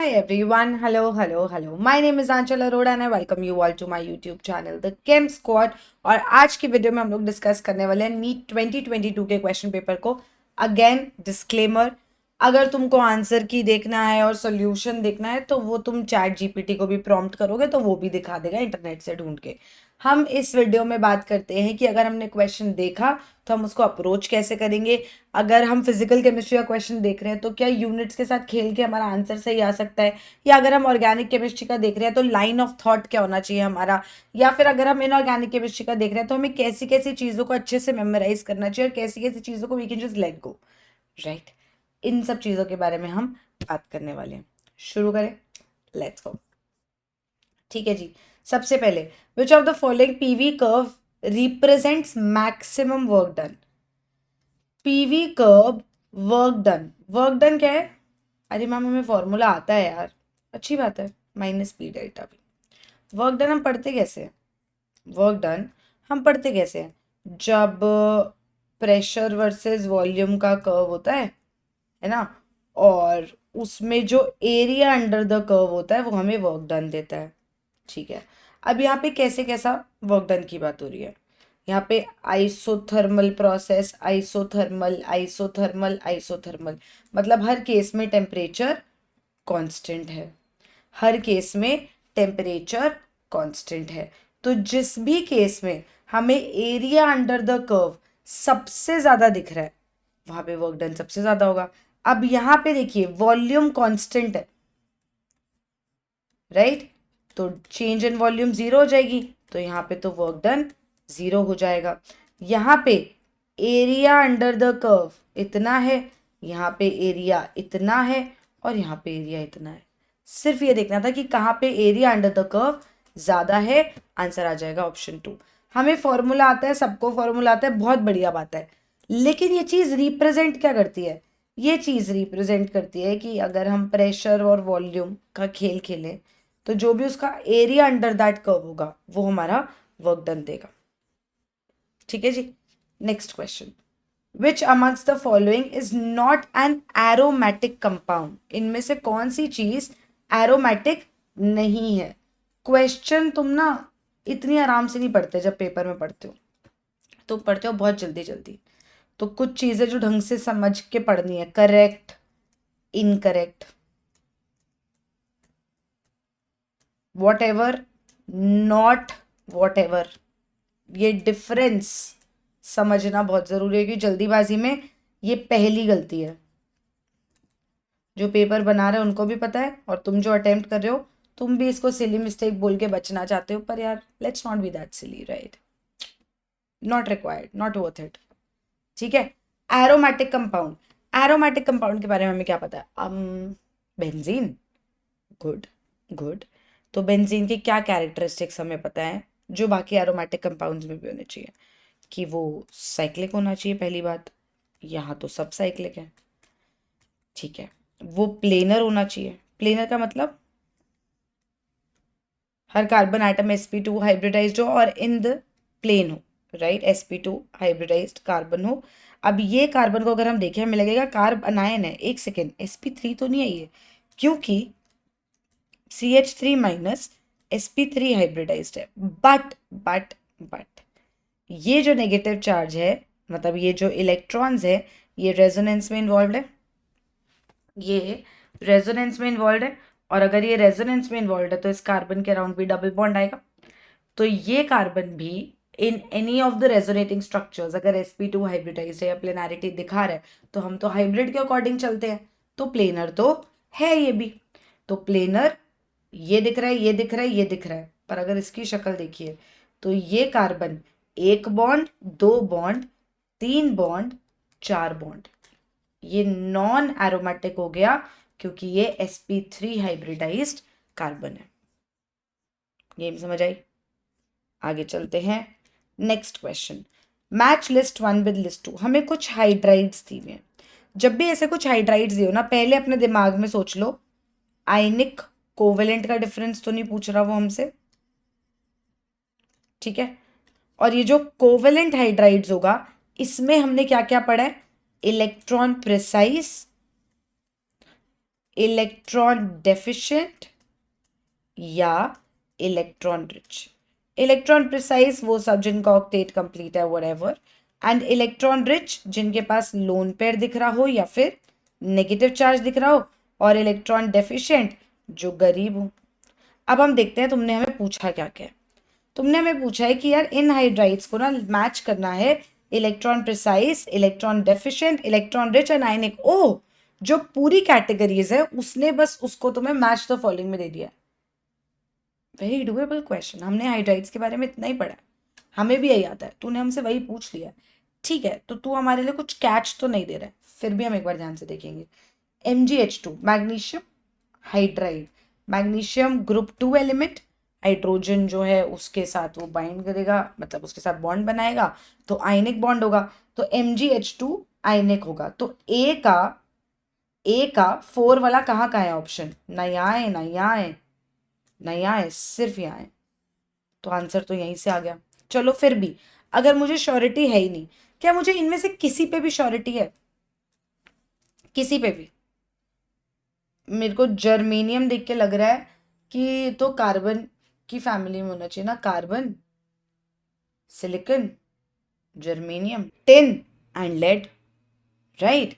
Hi everyone, hello. My name is Anchal Arora and I welcome you all to my YouTube channel, The Chem Squad। और आज की video में हम लोग discuss करने वाले हैं नीट 2022 के क्वेश्चन पेपर को। अगेन डिस्क्लेमर, अगर तुमको आंसर की देखना है और सोल्यूशन देखना है तो वो तुम चैट जीपीटी को भी प्रॉम्प्ट करोगे तो वो भी दिखा देगा इंटरनेट से ढूंढ के। हम इस वीडियो में बात करते हैं कि अगर हमने क्वेश्चन देखा तो हम उसको अप्रोच कैसे करेंगे। अगर हम फिजिकल केमिस्ट्री का क्वेश्चन देख रहे हैं तो क्या यूनिट्स के साथ खेल के हमारा आंसर सही आ सकता है, या अगर हम ऑर्गेनिक केमिस्ट्री का देख रहे हैं तो लाइन ऑफ थॉट क्या होना चाहिए हमारा, या फिर अगर हम इनऑर्गेनिक केमिस्ट्री का देख रहे हैं तो हमें कैसी कैसी चीज़ों को अच्छे से मेमोराइज करना चाहिए और कैसी कैसी चीज़ों को we can just let go, right. इन सब चीज़ों के बारे में हम बात करने वाले हैं। शुरू करें, लेट्स गो। ठीक है जी। सबसे पहले, विच of the following PV curve represents maximum work done. PV curve work done क्या है? अरे मैम हमें फॉर्मूला आता है यार, अच्छी बात है, minus P delta we. Work done हम पढ़ते कैसे हैं? वर्क डन हम पढ़ते कैसे हैं? जब प्रेशर वर्सेस वॉल्यूम का कर्व होता है ना, और उसमें जो एरिया अंडर द कर्व होता है वो हमें वर्क डन देता है। ठीक है, अब यहाँ पे कैसे कैसा वर्क डन की बात हो रही है? यहाँ पे isothermal process, isothermal isothermal isothermal, मतलब हर केस में टेम्परेचर कांस्टेंट है, हर केस में टेम्परेचर कांस्टेंट है। तो जिस भी केस में हमें एरिया अंडर द कर्व सबसे ज़्यादा दिख रहा है वहाँ पे वर्क डन सबसे ज़्यादा होगा। अब यहाँ पे देखिए वॉल्यूम कांस्टेंट है, राइट, तो चेंज इन वॉल्यूम जीरो हो जाएगी, तो यहाँ पे तो वर्क डन जीरो हो जाएगा। यहाँ पे एरिया अंडर द कर्व इतना है, यहाँ पे एरिया इतना है, और यहाँ पे एरिया इतना है। सिर्फ ये देखना था कि कहाँ पे एरिया अंडर द कर्व ज़्यादा है, आंसर आ जाएगा ऑप्शन 2। हमें फॉर्मूला आता है, सबको फॉर्मूला आता है, बहुत बढ़िया बात है, लेकिन ये चीज़ रिप्रेजेंट क्या करती है? ये चीज़ रिप्रेजेंट करती है कि अगर हम प्रेशर और वॉल्यूम का खेल खेलें तो जो भी उसका एरिया अंडर दैट कर्व होगा वो हमारा वर्क डन देगा। ठीक है जी। Next question, which amongst the following is not an aromatic compound. इनमें से कौन सी चीज एरोमेटिक नहीं है? क्वेश्चन तुम ना इतनी आराम से नहीं पढ़ते, जब पेपर में पढ़ते हो तो पढ़ते हो बहुत जल्दी जल्दी, तो कुछ चीजें जो ढंग से समझ के पढ़नी है, correct, incorrect, what ever, not what ever, ये डिफरेंस समझना बहुत ज़रूरी है, क्योंकि जल्दीबाजी में ये पहली गलती है। जो पेपर बना रहे हैं उनको भी पता है, और तुम जो अटेम्प्ट कर रहे हो तुम भी इसको सिली मिस्टेक बोल के बचना चाहते हो, पर यार let's not be that silly, right, not required, not worth it. ठीक है। एरोमेटिक कंपाउंड, एरोमेटिक कंपाउंड के बारे में हमें क्या पता है? Benzene, good good. तो बेंजीन की क्या कैरेक्टरिस्टिक्स हमें पता है जो बाकी एरोमेटिक कंपाउंड्स में भी होने चाहिए? कि वो साइक्लिक होना चाहिए, पहली बात, यहाँ तो सब साइक्लिक है। ठीक है, वो प्लेनर होना चाहिए। प्लेनर का मतलब हर कार्बन आइटम sp2 हाइब्रिडाइज्ड हो और इन द प्लेन हो, राइट, sp2 हाइब्रिडाइज्ड कार्बन हो। अब ये कार्बन को अगर हम देखें हमें लगेगा कार्ब अनायन है, एक सेकेंड, sp3 तो नहीं है ये, क्योंकि CH3 माइनस sp3 हाइब्रिडाइज्ड है। बट ये जो नेगेटिव चार्ज है, मतलब ये जो इलेक्ट्रॉन्स है, ये रेजोनेंस में इन्वॉल्व है, ये रेजोनेंस में इन्वॉल्व है, और अगर ये रेजोनेंस में इन्वॉल्व है तो इस कार्बन के अराउंड भी डबल बॉन्ड आएगा। तो ये कार्बन भी in any of the resonating structures अगर sp2 हाइब्रिडाइज्ड है या प्लेनारिटी दिखा रहा है तो हम तो हाइब्रिड के अकॉर्डिंग चलते हैं, तो प्लेनर तो है ये भी। तो प्लेनर ये दिख रहा है, ये दिख रहा है, ये दिख रहा है, पर अगर इसकी शक्ल देखिए तो ये कार्बन एक बॉन्ड, दो बॉन्ड, तीन बॉन्ड, चार बॉन्ड, ये नॉन एरोमेटिक हो गया क्योंकि ये sp3 हाइब्रिडाइज्ड कार्बन है। गेम समझ आई? आगे चलते हैं। Next question, match list 1 with list 2। हमें कुछ हाइड्राइड्स दी हुई हैं। जब भी ऐसे कुछ हाइड्राइड्स दिए हो ना, पहले अपने दिमाग में सोच लो आयनिक कोवेलेंट का डिफरेंस तो नहीं पूछ रहा वो हमसे, ठीक है। और ये जो कोवेलेंट हाइड्राइड्स होगा इसमें हमने क्या क्या पढ़ा है? इलेक्ट्रॉन प्रिसाइज, इलेक्ट्रॉन डेफिशिएंट या इलेक्ट्रॉन रिच। इलेक्ट्रॉन प्रिसाइज वो सब जिनका ऑक्टेट कंप्लीट है व्हाटएवर, एंड इलेक्ट्रॉन रिच जिनके पास लोन पेयर दिख रहा हो या फिर नेगेटिव चार्ज दिख रहा हो, और इलेक्ट्रॉन डेफिशिएंट जो गरीब हो। अब हम देखते हैं तुमने हमें पूछा क्या क्या है। तुमने हमें पूछा है कि यार इन हाइड्राइड्स को ना मैच करना है electron precise, electron deficient, electron rich and ionic. ओ, जो पूरी कैटेगरीज है उसने बस उसको तुम्हें मैच द फॉलोइंग में दे दिया। Very doable question. हमने हाइड्राइड्स के बारे में इतना ही पढ़ा है, हमें भी यही आता है, तूने हमसे वही पूछ लिया। ठीक है, तो तू हमारे लिए कुछ कैच तो नहीं दे रहा है, फिर भी हम एक बार ध्यान से देखेंगे। MgH2 magnesium hydride, magnesium group 2 element, hydrogen जो है उसके साथ वो बाइंड करेगा, मतलब उसके साथ बॉन्ड बनाएगा तो आयनिक बॉन्ड होगा, तो MgH2 आयनिक होगा। तो ए का 4 वाला कहाँ का है ऑप्शन? ना यहाँ है, ना यहाँ है, ना यहाँ है, सिर्फ यहाँ है। तो आंसर तो यहीं से आ गया। चलो फिर भी अगर मुझे श्योरिटी है ही नहीं, क्या मुझे इनमें से किसी पे भी श्योरिटी है? किसी पे भी? मेरे को जर्मेनियम देख के लग रहा है कि तो कार्बन की फैमिली में होना चाहिए ना, carbon, silicon, germanium, tin and lead, right.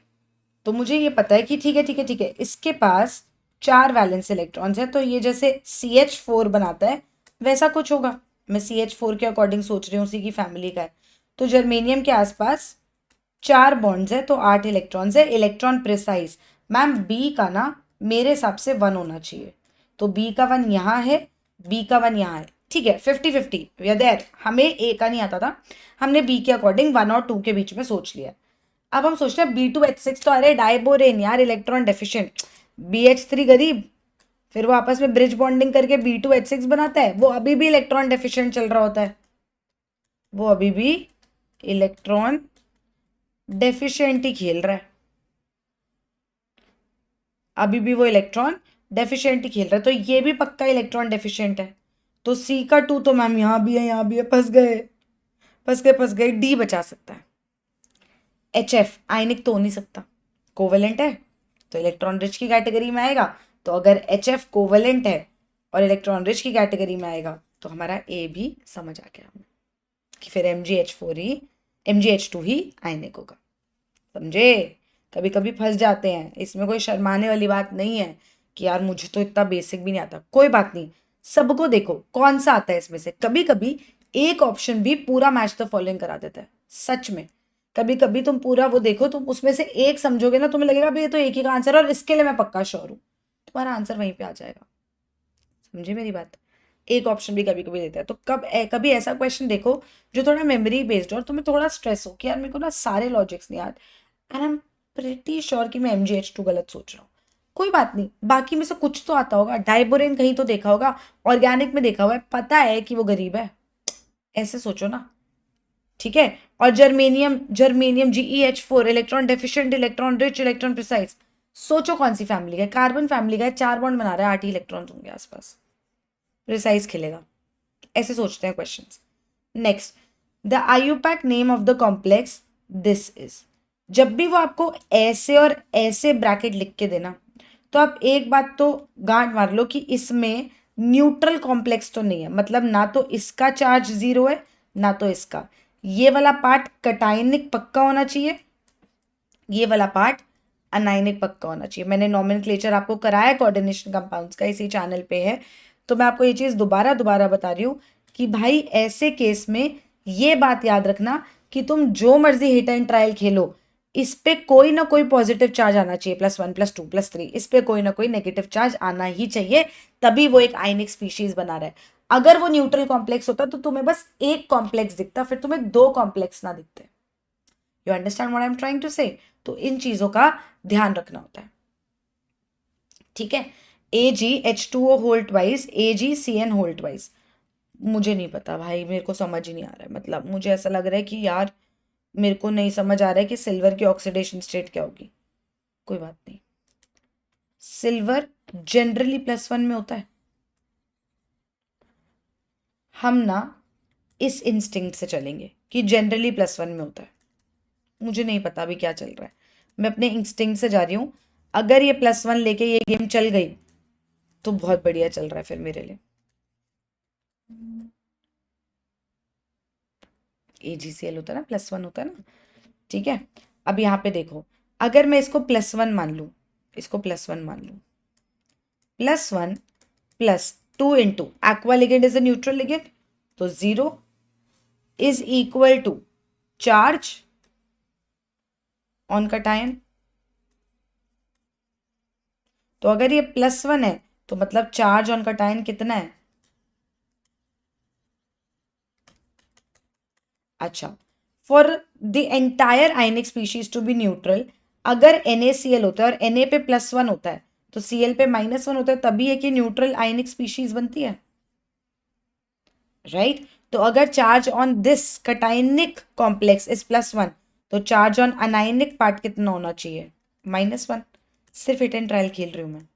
तो मुझे ये पता है कि ठीक है ठीक है ठीक है, इसके पास 4 वैलेंस इलेक्ट्रॉन्स है, तो ये जैसे CH4 बनाता है वैसा कुछ होगा। मैं CH4 के अकॉर्डिंग सोच रही हूँ, उसी की फैमिली का है। तो जर्मेनियम के आसपास 4 बॉन्ड्स है तो 8 इलेक्ट्रॉन्स है। इलेक्ट्रॉन प्रिसाइज मैम बी का ना मेरे हिसाब से 1 होना चाहिए, तो बी का 1 यहाँ है, बी का 1 यहाँ है। ठीक है, 50-50 वी आर देयर। हमें ए का नहीं आता था, हमने बी के अकॉर्डिंग 1 और 2 के बीच में सोच लिया। अब हम सोच रहे हैं B2H6 तो अरे डाइबोरेन यार, इलेक्ट्रॉन डेफिशिएंट। BH3 गरीब, फिर वो आपस में ब्रिज बॉन्डिंग करके B2H6 बनाता है, वो अभी भी इलेक्ट्रॉन डेफिशिएंट चल रहा होता है, वो अभी भी इलेक्ट्रॉन डेफिशिएंट ही खेल रहा है, अभी भी वो इलेक्ट्रॉन डेफिशिएंट ही खेल रहा है। तो ये भी पक्का इलेक्ट्रॉन डेफिशिएंट है। तो C का 2 तो मैम यहाँ भी है, यहाँ भी है, फंस गए फंस गए फंस गए। D बचा सकता है। HF आयनिक तो हो नहीं सकता, कोवेलेंट है तो इलेक्ट्रॉन रिच की कैटेगरी में आएगा। तो अगर HF कोवेलेंट है और इलेक्ट्रॉन रिच की कैटेगरी में आएगा तो हमारा A भी समझ आ गया हमें कि फिर MgH2 ही आयनिक होगा। समझे? कभी कभी फंस जाते हैं, इसमें कोई शर्माने वाली बात नहीं है कि यार मुझे तो इतना बेसिक भी नहीं आता। कोई बात नहीं, सबको देखो कौन सा आता है इसमें से। कभी कभी एक ऑप्शन भी पूरा मैच द फॉलोइंग करा देता है, सच में। कभी कभी तुम पूरा वो देखो, तुम उसमें से एक समझोगे ना, तुम्हें लगेगा भाई ये तो एक ही का आंसर है और इसके लिए मैं पक्का श्योर हूँ, तुम्हारा आंसर वहीं पे आ जाएगा। समझे मेरी बात? एक ऑप्शन भी कभी कभी देता है। तो कभी ऐसा क्वेश्चन देखो जो थोड़ा मेमोरी बेस्ड हो और तुम्हें थोड़ा स्ट्रेस हो कि यार मेरे को ना सारे लॉजिक्स नहीं याद, and I am pretty sure कि मैं MgH2 गलत सोच रहा हूँ। कोई बात नहीं, बाकी में से कुछ तो आता होगा। डाइबोरेन कहीं तो देखा होगा, ऑर्गेनिक में देखा हुआ है, पता है कि वो गरीब है, ऐसे सोचो ना। ठीक है, और germanium germanium GeH4 electron deficient, electron rich, electron precise. सोचो कौन सी फैमिली का है? कार्बन फैमिली का है, 4 बॉन्ड बना रहा है, 8 ही इलेक्ट्रॉन होंगे आसपास, प्रिसाइज खेलेगा। ऐसे सोचते हैं questions. Next, the IUPAC name of the complex this is. जब भी वो आपको ऐसे और ऐसे ब्रैकेट लिख के देना, तो आप एक बात तो गांठ मार लो कि इसमें न्यूट्रल कॉम्प्लेक्स तो नहीं है, मतलब ना तो इसका चार्ज 0 है ना तो इसका। ये वाला पार्ट कटायनिक पक्का होना चाहिए, ये वाला पार्ट अनायनिक पक्का होना चाहिए। मैंने नॉमेनक्लेचर आपको कराया कोऑर्डिनेशन कंपाउंड्स का, इसी चैनल पे है, तो मैं आपको ये चीज़ दोबारा दोबारा बता रही हूँ कि भाई ऐसे केस में ये बात याद रखना कि तुम जो मर्जी हिट एंड ट्रायल खेलो, इस पे कोई ना कोई पॉजिटिव चार्ज आना चाहिए, +1 +2 +3, इस पे कोई ना कोई नेगेटिव चार्ज आना ही चाहिए, तभी वो एक आयनिक स्पीशीज बना रहा है। अगर वो न्यूट्रल कॉम्प्लेक्स होता तो तुम्हें बस एक कॉम्प्लेक्स दिखता, फिर तुम्हें 2 कॉम्प्लेक्स ना दिखते। You understand what I am trying to say? तो इन चीजों का ध्यान रखना होता है। ठीक है, AgH2O whole twice, AgCN whole twice. मुझे नहीं पता भाई, मेरे को समझ ही नहीं आ रहा है। मतलब मुझे ऐसा लग रहा है कि यार मेरे को नहीं समझ आ रहा है कि सिल्वर की ऑक्सीडेशन स्टेट क्या होगी। कोई बात नहीं, सिल्वर जनरली +1 में होता है। हम ना इस इंस्टिंक्ट से चलेंगे कि जनरली +1 में होता है। मुझे नहीं पता अभी क्या चल रहा है, मैं अपने इंस्टिंक्ट से जा रही हूँ। अगर ये +1 लेके ये गेम चल गई तो बहुत बढ़िया चल रहा है फिर मेरे लिए। AgCl होता है ना, +1 होता है ना, ठीक है। अब यहाँ पे देखो, अगर मैं इसको +1 मान लूँ, इसको +1 मान लूँ, +1 +2 into aqua ligand is a neutral ligand, तो 0 is equal to charge on cation. तो अगर ये +1 है तो मतलब चार्ज ऑन कटायन कितना है? अच्छा, for the entire ionic species to be neutral, अगर NaCl होता है और Na पे +1 होता है तो Cl पे -1 होता है, तभी एक ये न्यूट्रल आयनिक स्पीशीज बनती है, राइट right? तो अगर charge on this cationic complex is +1 तो चार्ज ऑन अनायनिक पार्ट कितना होना चाहिए? -1। सिर्फ हिट एंड ट्रायल खेल रही हूं मैं।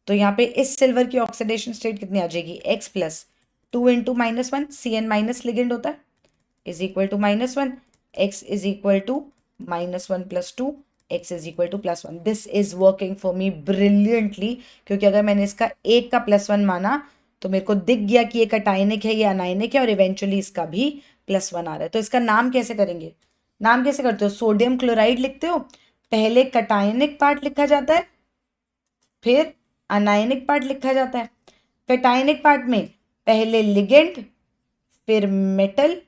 तो यहाँ पे इस सिल्वर की ऑक्सीडेशन स्टेट कितनी आ जाएगी? X+2 into -1, Cn minus ligand होता है, is equal to -1, x is equal to -1 + 2, x is equal to +1। This is working for me brilliantly, क्योंकि अगर मैंने इसका एक का +1 माना तो मेरे को दिख गया कि ये कटायनिक है, ये अनायनिक है, और इवेंचुअली इसका भी +1 आ रहा है। तो इसका नाम कैसे करेंगे? नाम कैसे करते हो? सोडियम क्लोराइड लिखते हो, पहले कटायनिक पार्ट लिखा जाता है, फिर अनायनिक पार्ट लिखा जाता है। कटायनिक पार्ट में पहले लिगेंड, फिर मेटल,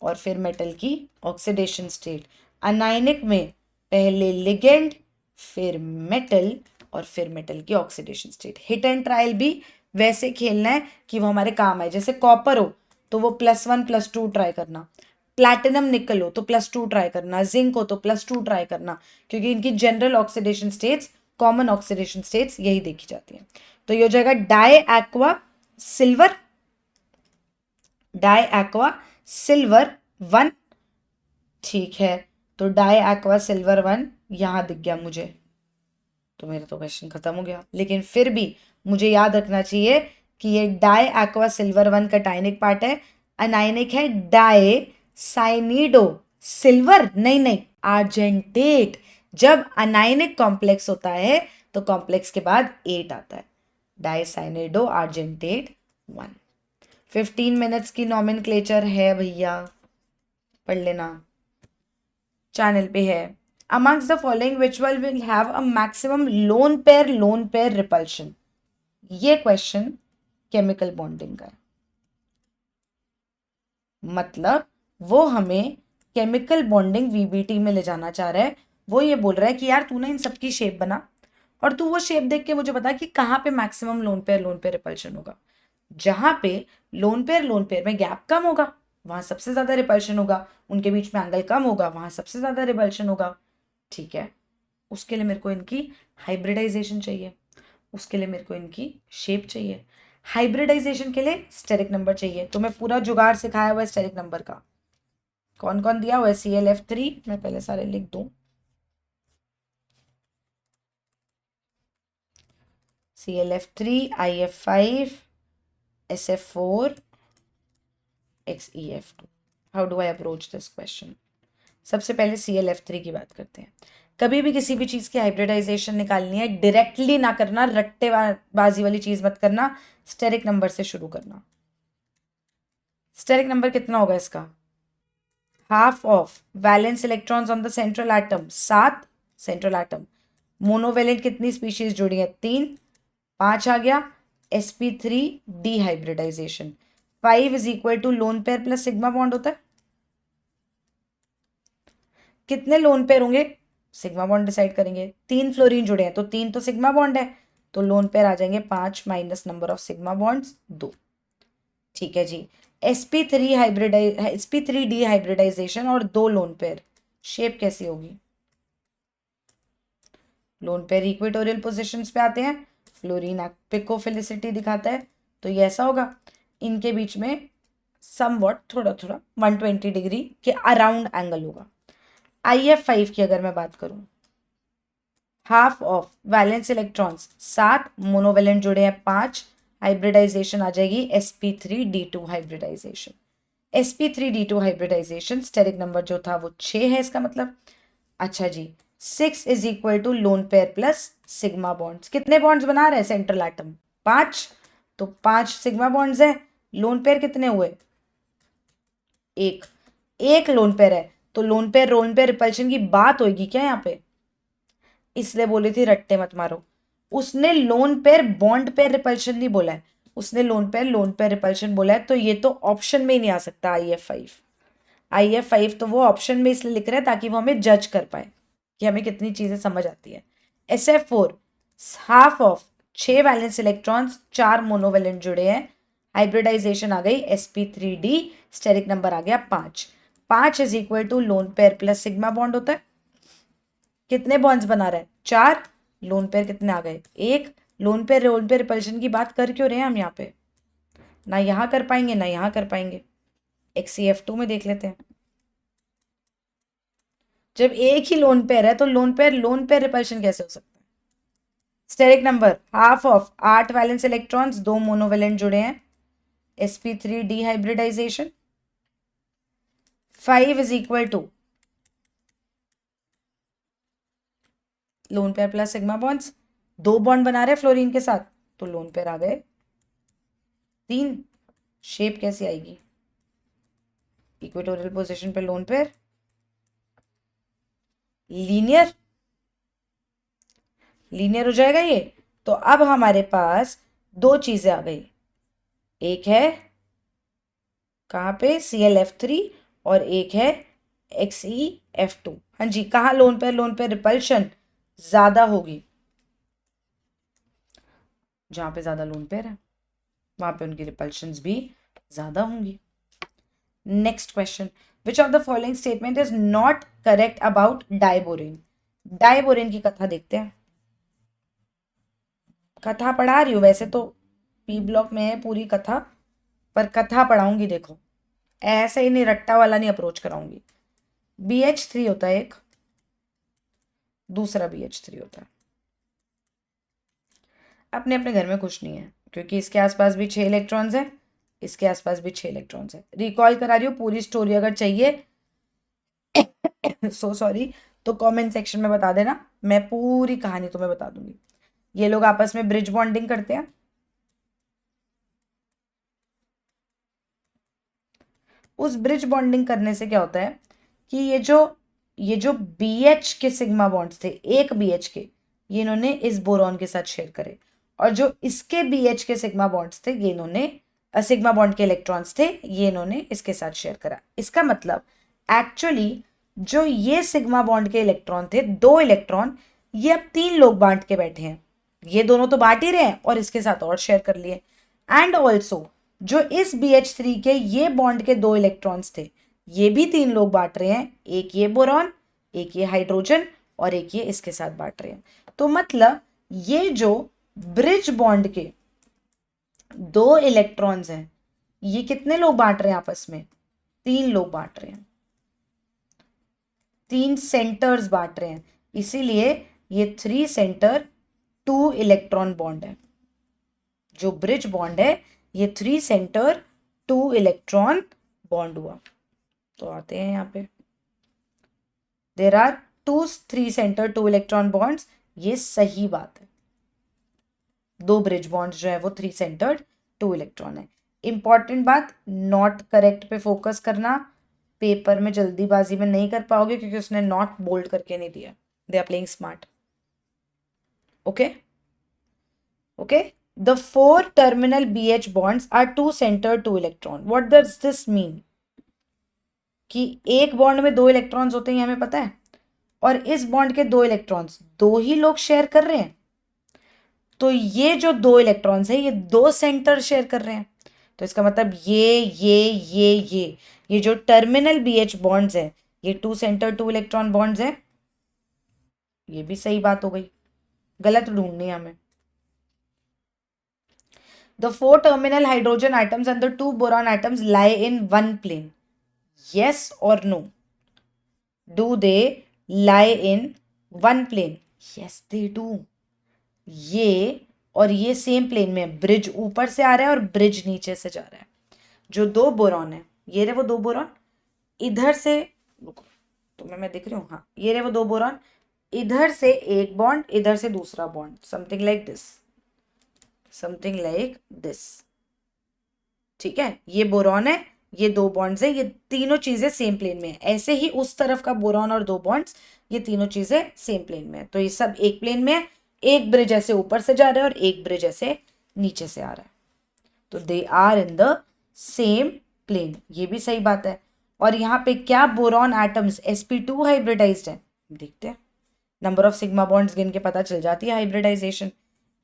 और फिर मेटल की ऑक्सीडेशन स्टेट। अनायनिक में पहले लिगेंड, फिर मेटल, और फिर मेटल की oxidation state. Hit and trial भी वैसे खेलना है कि वो हमारे काम है। जैसे कॉपर हो तो वो +1 +2 ट्राई करना, प्लैटिनम निकल हो तो +2 ट्राई करना, जिंक हो तो +2 ट्राई करना, क्योंकि इनकी general oxidation states, common oxidation states यही देखी जाती हैं। तो ये हो जाएगा di aqua silver, di aqua silver 1, ठीक है। तो डाई एक्वा सिल्वर 1 यहां दिख गया मुझे, तो मेरा तो क्वेश्चन खत्म हो गया। लेकिन फिर भी मुझे याद रखना चाहिए कि ये डाई एक्वा सिल्वर 1 का टाइनिक पार्ट है, अनायनिक है डाई साइनिडो सिल्वर, नहीं नहीं, आर्जेंटेट। जब अनायनिक कॉम्प्लेक्स होता है तो कॉम्प्लेक्स के बाद 8 आता है, डाई साइनिडो आर्जेंटेट 1। 15 मिनट्स की नॉमेनक्लेचर है भैया, पढ़ लेना, चैनल पे है। Amongst the following which one will have a maximum lone pair repulsion? ये क्वेश्चन केमिकल बॉन्डिंग का है, मतलब वो हमें केमिकल बॉन्डिंग VBT में ले जाना चाह रहा है। वो ये बोल रहा है कि यार तू ना इन सबकी शेप बना और तू वो शेप देख के मुझे बता कि कहाँ पे मैक्सिमम लोन पेयर रिपल्शन होगा। जहां पे लोन पेयर में गैप कम होगा वहां सबसे ज्यादा रिपल्शन होगा, उनके बीच में एंगल कम होगा वहां सबसे ज्यादा रिपल्शन होगा, ठीक है। उसके लिए मेरे को इनकी हाइब्रिडाइजेशन चाहिए, उसके लिए मेरे को इनकी शेप चाहिए। हाइब्रिडाइजेशन के लिए स्टेरिक नंबर चाहिए, तो मैं पूरा जुगाड़ सिखाया हुआ है स्टेरिक नंबर का। कौन कौन दिया हुआ है? ClF3, मैं पहले सारे लिख दूं, ClF3, IF5, SF4, XeF2। How do I approach this question? सबसे पहले ClF3 की बात करते हैं। कभी भी किसी भी चीज की हाइब्रिडाइजेशन निकालनी है, डायरेक्टली ना करना, रट्टेबाजी वाली चीज मत करना, स्टेरिक नंबर से शुरू करना। स्टेरिक नंबर कितना होगा इसका? Half of valence electrons on the central atom, 7 central atom. Monovalent कितनी स्पीशीज जुड़ी है? 3, 5 आ गया। sp3 d hybridisation, 5 is equal to lone pair plus sigma bond होता है। कितने लोन पेयर होंगे? सिग्मा बॉन्ड डिसाइड करेंगे। 3 फ्लोरीन जुड़े हैं तो 3 तो सिग्मा बॉन्ड है, तो लोन पेयर आ जाएंगे 5 minus number of sigma bonds 2, ठीक है जी। sp3 डिहाइब्रिडाइजेशन और 2 लोन पेयर, शेप कैसी होगी? लोन पेयर इक्वेटोरियल पोजीशंस पे आते हैं, फ्लोरीन पिकोफिलिसिटी दिखाता है, तो ये ऐसा होगा। इनके बीच में समवॉट थोड़ा थोड़ा 120 डिग्री के अराउंड एंगल होगा। IF5 की अगर मैं बात करूं, half of valence electrons 7, monovalent जुड़े हैं 5, हाइब्रिडाइजेशन आ जाएगी sp3d2 hybridisation. sp3d2 hybridisation steric number जो था वो 6 है इसका मतलब। अच्छा जी, 6 is equal to lone pair plus sigma bonds. कितने बॉन्ड्स बना रहे हैं सेंट्रल एटम? 5, तो 5 सिग्मा बॉन्ड्स है। लोन पेयर कितने हुए? एक। एक लोन पेयर है, तो लोन पेयर रिपल्शन की बात होगी क्या यहाँ पे? इसलिए बोली थी रट्टे मत मारो। उसने lone pair bond pair repulsion नहीं बोला है, उसने लोन पेयर रिपल्शन बोला है, तो ये तो ऑप्शन में ही नहीं आ सकता। IF5 तो वो ऑप्शन में इसलिए लिख रहे हैं ताकि वो हमें जज कर पाए कि हमें कितनी चीजें समझ आती है। SF4 half of 6 valence electrons 4 monovalent जुड़े हैं, हाइब्रिडाइजेशन आ गई sp3d, स्टेरिक नंबर आ गया 5। 5 is equal to lone pair plus sigma bond होता है। कितने बॉन्ड्स बना रहा है? 4। लोन पेयर कितने आ गए? 1। लोन पेयर रिपल्शन की बात कर क्यों रहे हैं हम यहाँ पे? ना यहाँ कर पाएंगे ना यहाँ कर पाएंगे। XCF2 में देख लेते हैं। जब एक ही लोन पेयर है तो लोन पेयर रिपल्शन कैसे हो सकता है? Steric number half of 8 valence electrons 2 monovalent जुड़े हैं, sp3d hybridisation. 5 is equal to lone pair plus sigma bonds. 2 bond बना रहे फ्लोरीन के साथ, तो लोन पेयर आ गए 3। शेप कैसी आएगी? इक्वेटोरियल पोजीशन पे लोन पेयर, लीनियर लीनियर हो जाएगा ये। तो अब हमारे पास 2 चीजें आ गई। एक है कहाँ पे? ClF3, और एक है XeF2। हाँ जी, कहाँ लोन पेयर रिपल्शन ज्यादा होगी? जहां पे ज्यादा लोन पेयर है वहां पे उनकी रिपल्शंस भी ज्यादा होंगी। Next question, which of the following statement is not correct about diborane? Diborane की कथा देखते हैं। कथा पढ़ा रही हूँ वैसे तो, P ब्लॉक में है पूरी कथा, पर कथा पढ़ाऊंगी देखो, ऐसे ही नहीं, रट्टा वाला नहीं अप्रोच कराऊंगी। BH3 होता है एक, दूसरा BH3 होता है। अपने अपने घर में खुश नहीं है क्योंकि इसके आसपास भी 6 इलेक्ट्रॉन्स हैं, इसके आसपास भी 6 इलेक्ट्रॉन्स हैं। रिकॉल करा रही हूँ पूरी स्टोरी, अगर चाहिए सो सॉरी, तो कमेंट सेक्शन में बता देना, मैं पूरी कहानी तुम्हें बता दूंगी। ये लोग आपस में ब्रिज बॉन्डिंग करते हैं। उस ब्रिज बॉन्डिंग करने से क्या होता है कि ये जो BH के सिग्मा बॉन्ड्स थे, एक BH के, ये इन्होंने इस बोरॉन के साथ शेयर करे, और जो इसके BH के सिग्मा बॉन्ड्स थे, ये इन्होंने सिग्मा बॉन्ड के इलेक्ट्रॉन्स थे, ये इन्होंने इसके साथ शेयर करा। इसका मतलब एक्चुअली जो ये सिग्मा बॉन्ड के इलेक्ट्रॉन थे, 2 इलेक्ट्रॉन, ये अब 3 लोग बांट के बैठे हैं। ये दोनों तो बांट ही रहे हैं और इसके साथ और शेयर कर लिए। एंड ऑल्सो जो इस BH3 के ये बॉन्ड के 2 इलेक्ट्रॉन्स थे, ये भी 3 लोग बांट रहे हैं, एक ये बोरॉन, एक ये हाइड्रोजन, और एक ये इसके साथ बांट रहे हैं। तो मतलब ये जो ब्रिज बॉन्ड के 2 इलेक्ट्रॉन्स हैं, ये कितने लोग बांट रहे हैं आपस में? 3 लोग बांट रहे हैं, 3 सेंटर्स बांट रहे हैं, इसीलिए ये 3 सेंटर 2 इलेक्ट्रॉन बॉन्ड है। जो ब्रिज बॉन्ड है ये 3 सेंटर 2 इलेक्ट्रॉन बॉन्ड हुआ। तो आते हैं यहाँ पे, there are 3 centre 2 electron bonds, ये सही बात है। 2 ब्रिज बॉन्ड्स जो है वो 3 सेंटर्ड 2 इलेक्ट्रॉन है। इंपॉर्टेंट बात, नॉट करेक्ट पे फोकस करना, पेपर में जल्दीबाजी में नहीं कर पाओगे क्योंकि उसने नॉट बोल्ड करके नहीं दिया। They are playing smart. Okay okay, the 4 terminal BH bonds are 2 centered 2 electron. What does this mean? कि एक बॉन्ड में 2 इलेक्ट्रॉन्स होते हैं, हमें पता है, और इस बॉन्ड के 2 इलेक्ट्रॉन्स 2 ही लोग शेयर कर रहे हैं। तो ये जो 2 इलेक्ट्रॉन्स है ये 2 सेंटर शेयर कर रहे हैं। तो इसका मतलब ये जो टर्मिनल BH बॉन्ड्स है, ये 2 सेंटर 2 इलेक्ट्रॉन बॉन्ड्स है। ये भी सही बात हो गई, गलत ढूंढनी है हमें। The 4 terminal hydrogen atoms and the 2 boron atoms lie in one plane. Yes or no? Do they lie in one plane? Yes, they do. ये और ये सेम प्लेन में, ब्रिज ऊपर से आ रहा है और ब्रिज नीचे से जा रहा है। जो 2 बोरॉन है, ये रहे वो 2 बोरॉन, इधर से रुको तो मैं दिख रही हूँ, हाँ ये रहे वो 2 बोरॉन, इधर से एक बॉन्ड, इधर से दूसरा bond, something like this, something like this. ठीक है, ये बोरॉन है, ये दो बॉन्ड्स है, ये तीनों चीजें सेम प्लेन में है। ऐसे ही उस तरफ का बोरॉन और दो बॉन्ड्स, ये तीनों चीजें सेम प्लेन में है। तो ये सब एक प्लेन में है। एक ब्रिज ऐसे ऊपर से जा रहा है और एक ब्रिज ऐसे नीचे से आ रहा है, तो they are in the same plane. ये भी सही बात है। और यहाँ पे क्या बोरॉन एटम्स sp2 हाइब्रिडाइज्ड है, देखते हैं। नंबर ऑफ सिग्मा बॉन्ड्स गिन के पता चल जाती है hybridisation.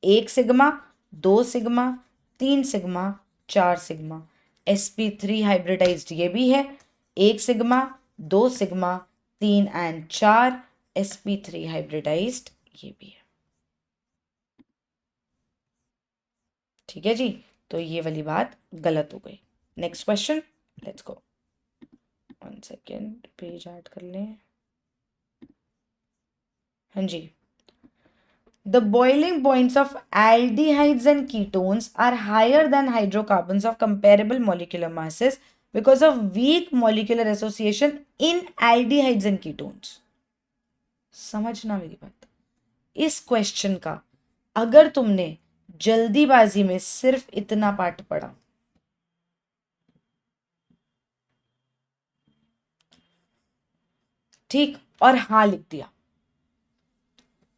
1 sigma, 2 sigma, 3 sigma, 4 sigma. sp3 hybridised ये भी है। 1 sigma, 2 sigma, 3 and 4, sp3 hybridised ये भी है। ठीक है जी, तो ये वाली बात गलत हो गई। Next question, let's go. 1 second, page add कर लें। हाँ जी, the boiling points of aldehydes and ketones are higher than hydrocarbons of comparable molecular masses because of weak molecular association in aldehydes and ketones. समझना मेरी बात। इस question का अगर तुमने जल्दीबाजी में सिर्फ इतना पार्ट पढ़ा, ठीक, और हाँ लिख दिया,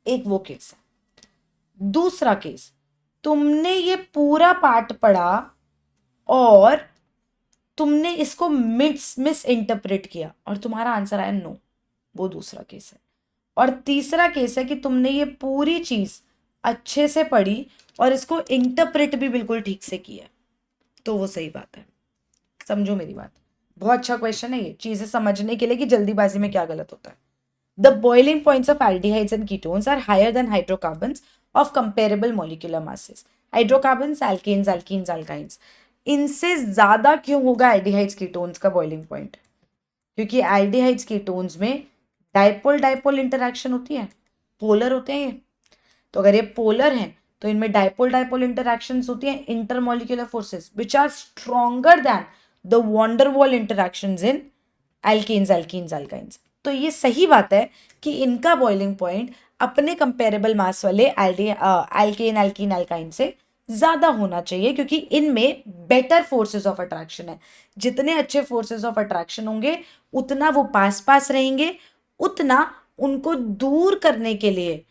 एक वो केस है। दूसरा केस, तुमने ये पूरा पार्ट पढ़ा और तुमने इसको मिस इंटरप्रेट किया और तुम्हारा आंसर आया नो, वो दूसरा केस है। और तीसरा केस है कि तुमने ये पूरी चीज अच्छे से पढ़ी और इसको इंटरप्रेट भी बिल्कुल ठीक से किया, तो वो सही बात है। समझो मेरी बात, बहुत अच्छा क्वेश्चन है ये, चीजें समझने के लिए कि जल्दीबाजी में क्या गलत होता है। The boiling points of aldehydes and ketones are higher than hydrocarbons of comparable molecular masses. Hydrocarbons, alkanes, alkenes, alkynes, इनसे ज्यादा क्यों होगा aldehydes ketones का boiling point? क्योंकि aldehydes ketones में डाइपोल डाइपोल इंटरैक्शन होती है, पोलर होते हैं ये। तो अगर ये पोलर हैं तो इनमें डाइपोल डाइपोल इंटरैक्शंस होती हैं, intermolecular forces which are stronger than the van der Waals interactions in alkanes, alkenes, alkynes। तो ये सही बात है कि इनका बॉइलिंग पॉइंट अपने कंपेरेबल मास वाले एल्केन, एल्कीन, एल्काइन से ज्यादा होना चाहिए, क्योंकि इनमें बेटर फोर्सेस ऑफ अट्रैक्शन है। जितने अच्छे फोर्सेस ऑफ अट्रैक्शन होंगे उतना वो पास पास रहेंगे, उतना उनको दूर करने के लिए,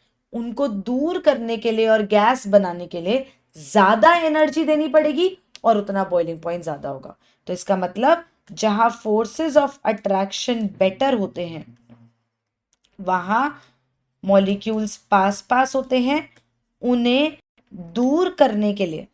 और गैस बनाने के लिए ज्यादा एनर्जी देनी पड़ेगी और उतना बॉइलिंग पॉइंट ज्यादा होगा। तो इसका मतलब जहां फोर्सेस ऑफ अट्रैक्शन बेटर होते हैं वहां मॉलिक्यूल्स पास पास होते हैं, उन्हें दूर करने के लिए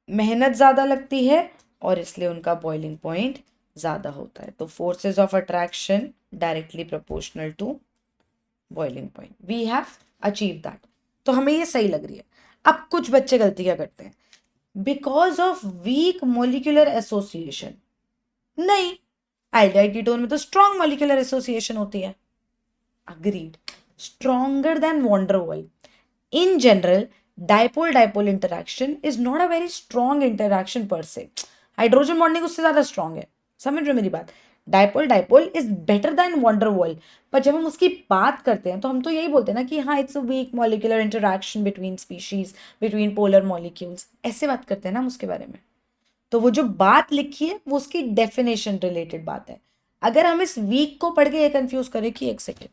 मेहनत ज्यादा लगती है और इसलिए उनका बॉइलिंग पॉइंट ज्यादा होता है। तो forces of attraction directly proportional to boiling point, we have achieve that. तो हमें ये सही लग रही है। अब कुछ बच्चे गलती क्या करते हैं, because of weak molecular association. नहीं, एल्डिहाइड कीटोन में तो स्ट्रॉन्ग मोलिकुलर एसोसिएशन होती है। Agreed, stronger than van der वाल। In general dipole dipole interaction is not a very strong interaction पर से। हाइड्रोजन बॉन्डिंग उससे ज्यादा स्ट्रॉन्ग है, समझ रहे हो मेरी बात। Dipole dipole is better than van der Waals, पर जब हम उसकी बात करते हैं तो हम तो यही बोलते हैं ना कि हाँ, it's a weak molecular interaction between species, between polar molecules, ऐसे बात करते हैं ना हम उसके बारे में। तो वो जो बात लिखी है वो उसकी डेफिनेशन रिलेटेड बात है। अगर हम इस वीक को पढ़ के ये कंफ्यूज करें कि एक सेकेंड,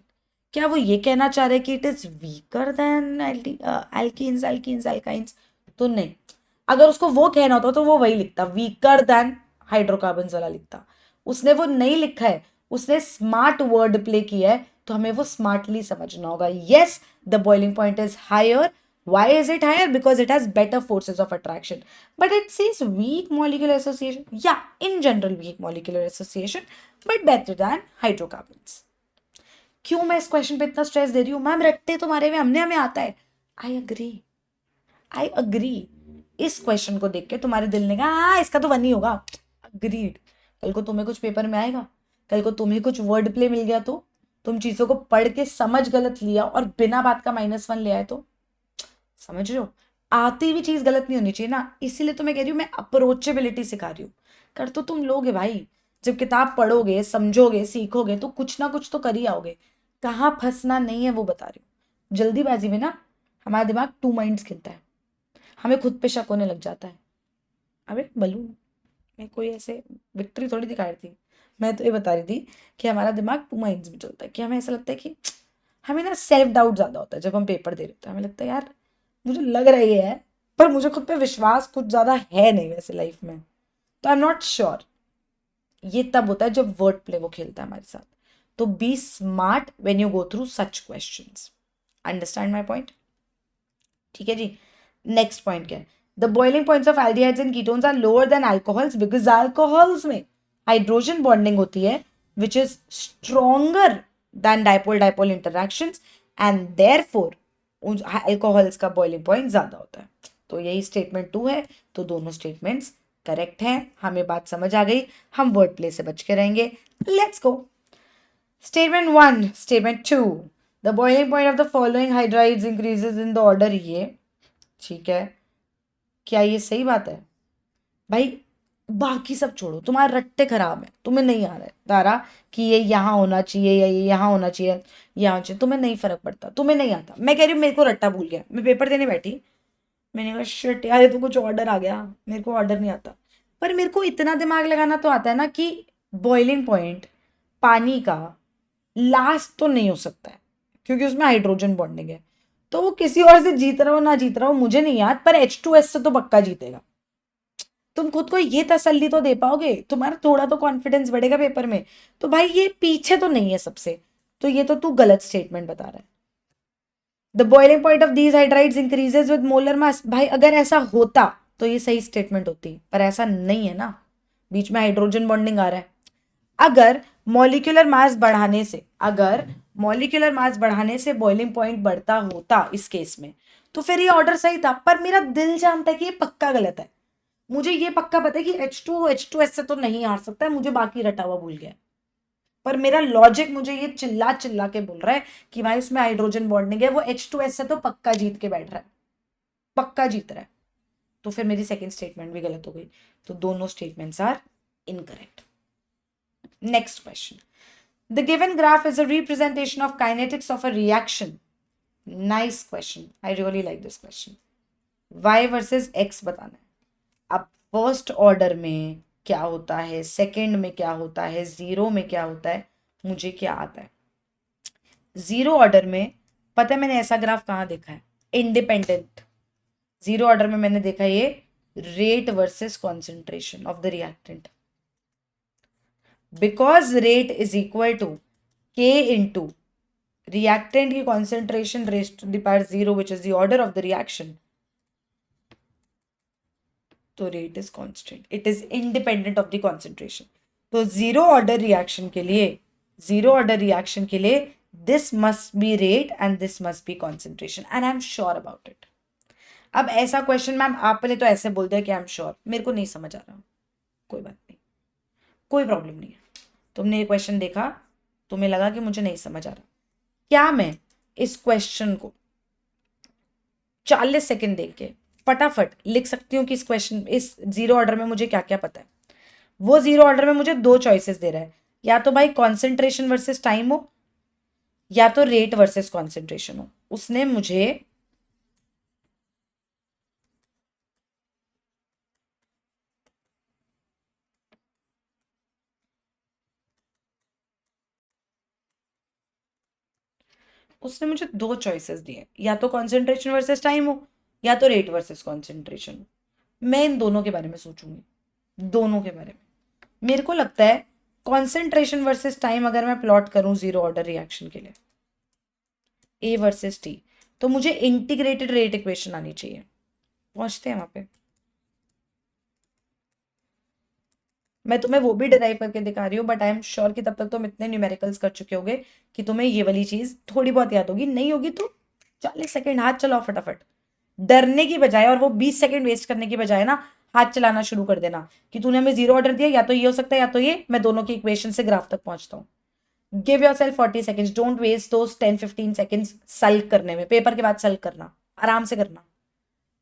क्या वो ये कहना चाह रहे कि it is weaker then alkenes, alkenes, alkynes, तो नहीं। अगर उसको वो कहना होता तो वो वही लिखता, वीकर देन हाइड्रोकार्बन्स वाला लिखता। उसने वो नहीं लिखा है, उसने स्मार्ट वर्ड प्ले किया है, तो हमें वो स्मार्टली समझना होगा। Yes, the boiling point is higher. Why is it higher? Because it has better forces of attraction. But it says weak molecular association. Yeah, in general weak molecular association, but better than hydrocarbons. क्यों मैं इस question पे इतना stress दे रही हूँ? Ma'am Ratte तुम्हारे में हमें आता है। I agree. इस क्वेश्चन को देख के तुम्हारे दिल ने कहा हाँ इसका तो 1 ही होगा। अग्रीड। कल को तुम्हें कुछ पेपर में आएगा, कल को तुम्हें कुछ वर्ड प्ले मिल गया, तो तुम चीजों को पढ़ के समझ गलत लिया और बिना बात का -1 ले आए, तो समझ रहे हो, आती हुई चीज गलत नहीं होनी चाहिए ना। इसीलिए तो मैं कह रही हूँ, मैं अप्रोचेबिलिटी सिखा रही हूँ। कर तो तुम लोगे भाई, जब किताब पढ़ोगे, समझोगे, सीखोगे तो कुछ ना कुछ तो कर ही आओगे। कहाँ फंसना नहीं है वो बता रही हूँ। जल्दीबाजी में ना हमारा दिमाग टू माइंड्स खेलता है, हमें खुद पे शक होने लग जाता है। अबे बलू, मैं कोई ऐसे विक्ट्री थोड़ी दिखा रही थी, मैं तो ये बता रही थी कि हमारा दिमाग टू माइंड्स में चलता है, कि हमें ऐसा लगता है कि हमें ना सेल्फ डाउट ज़्यादा होता है जब हम पेपर दे रहे होते हैं। हमें लगता है यार मुझे लग रहा है पर मुझे खुद पे विश्वास कुछ ज़्यादा है नहीं वैसे लाइफ में, तो आई एम नॉट श्योर। ये तब होता है जब वर्ड प्ले वो खेलता है हमारे साथ। तो be smart when you go through such questions. Understand my point? ठीक है जी। नेक्स्ट पॉइंट क्या है? The boiling points of aldehydes and ketones are lower than alcohols because alcohols में हाइड्रोजन बॉन्डिंग होती है which is stronger than dipole dipole interactions and therefore alcohols का boiling point ज्यादा होता है। तो यही स्टेटमेंट 2 है। तो दोनों स्टेटमेंट्स करेक्ट हैं। हमें बात समझ आ गई, हम वर्ड प्ले से बच के रहेंगे। Let's go. Statement 1, Statement 2. The boiling point of the following hydrides increases in the order ये, ठीक है। क्या ये सही बात है? भाई बाकी सब छोड़ो, तुम्हारे रट्टे खराब है, तुम्हें नहीं आ रहा है तारा कि ये यहाँ होना चाहिए या ये यहाँ होना चाहिए, यहाँ चाहिए, तुम्हें नहीं फर्क पड़ता, तुम्हें नहीं आता। मैं कह रही हूँ मेरे को रट्टा भूल गया, मैं पेपर देने बैठी, मैंने कहा शिट यार ये तो कुछ ऑर्डर आ गया, मेरे को ऑर्डर नहीं आता। पर मेरे को इतना दिमाग लगाना तो आता है ना कि बॉइलिंग पॉइंट पानी का लास्ट तो नहीं हो सकता है क्योंकि उसमें हाइड्रोजन बॉन्डिंग है। तो वो किसी और से जीत रहा हो ना जीत रहा हो मुझे नहीं याद, पर H2S से तो पक्का जीतेगा। तुम खुद को ये तसल्ली तो दे पाओगे, तुम्हारा थोड़ा तो कॉन्फिडेंस बढ़ेगा पेपर में। तो भाई ये पीछे तो नहीं है सबसे, तो ये तो तू गलत स्टेटमेंट बता रहा है। The boiling point of these hydrides increases with molar mass. भाई अगर ऐसा होता तो ये सही स्टेटमेंट होती, पर ऐसा नहीं है ना, बीच में हाइड्रोजन बॉन्डिंग आ रहा है। अगर मॉलिक्यूलर मास बढ़ाने से, अगर मॉलिक्यूलर मास बढ़ाने से बॉइलिंग पॉइंट बढ़ता होता इस केस में, तो फिर ये ऑर्डर सही था। पर मेरा दिल जानता है कि ये पक्का गलत है। मुझे ये पक्का पता है कि H2S से तो नहीं हार सकता है, मुझे बाकी रटा हुआ भूल गया। पर मेरा लॉजिक मुझे ये चिल्ला चिल्ला के बोल रहा है कि भाई उसमें हाइड्रोजन बॉन्डिंग है, वो H2S से तो पक्का जीत के बैठ रहा है, पक्का जीत रहा है। तो फिर मेरी सेकेंड स्टेटमेंट भी गलत हो गई। तो दोनों statements are incorrect. Next question. The given graph is a representation of kinetics of a reaction. Nice question. I really like this question. Y versus X बताना है। अब फर्स्ट ऑर्डर में क्या होता है, सेकेंड में क्या होता है, जीरो में क्या होता है, मुझे क्या आता है? जीरो ऑर्डर में पता है मैंने ऐसा ग्राफ कहाँ देखा है? इंडिपेंडेंट। जीरो ऑर्डर में मैंने देखा ये rate versus concentration of the reactant. Because rate is equal to K into reactant की concentration raised to the power 0 which is the order of the reaction. तो rate is constant, it is independent of the concentration. तो zero order reaction के लिए, zero order reaction के लिए this must be rate and this must be concentration and I am sure about it. अब ऐसा question ma'am आपने तो ऐसे बोल दिया कि आई एम श्योर, मेरे को नहीं समझ आ रहा, कोई बात नहीं, कोई प्रॉब्लम नहीं है। तुमने ये क्वेश्चन देखा, तुम्हें लगा कि मुझे नहीं समझ आ रहा, क्या मैं इस क्वेश्चन को 40 सेकंड देख के फटाफट लिख सकती हूँ कि इस क्वेश्चन, इस जीरो ऑर्डर में मुझे क्या क्या पता है? वो जीरो ऑर्डर में मुझे दो चॉइसेस दे रहा है, या तो भाई कॉन्सेंट्रेशन वर्सेस टाइम हो या तो रेट वर्सेस कॉन्सेंट्रेशन हो। उसने मुझे दो चॉइसेस दिए, या तो कॉन्सेंट्रेशन वर्सेस टाइम हो या तो रेट वर्सेस कॉन्सेंट्रेशन। मैं इन दोनों के बारे में सोचूंगी, दोनों के बारे में। मेरे को लगता है कॉन्सेंट्रेशन वर्सेस टाइम अगर मैं प्लॉट करूं जीरो ऑर्डर रिएक्शन के लिए ए वर्सेस टी, तो मुझे इंटीग्रेटेड रेट इक्वेशन आनी चाहिए। पहुंचते हैं वहां पे, मैं तुम्हें वो भी डिराइव करके दिखा रही हूँ, बट आई एम श्योर कि तब तक तुम इतने न्यूमेरिकल्स कर चुके होगे कि तुम्हें ये वाली चीज थोड़ी बहुत याद होगी। नहीं होगी तो 40 सेकंड हाथ चलाओ फटाफट, डरने की बजाय और वो 20 सेकंड वेस्ट करने की बजाय ना हाथ चलाना शुरू कर देना कि तूने हमें जीरो ऑर्डर दिया, या तो ये हो सकता है या तो ये, मैं दोनों की इक्वेशन से ग्राफ तक पहुंचता हूँ। Give yourself 40 seconds, don't waste those 10-15 seconds solve करने में। पेपर के बाद सल्व करना, आराम से करना,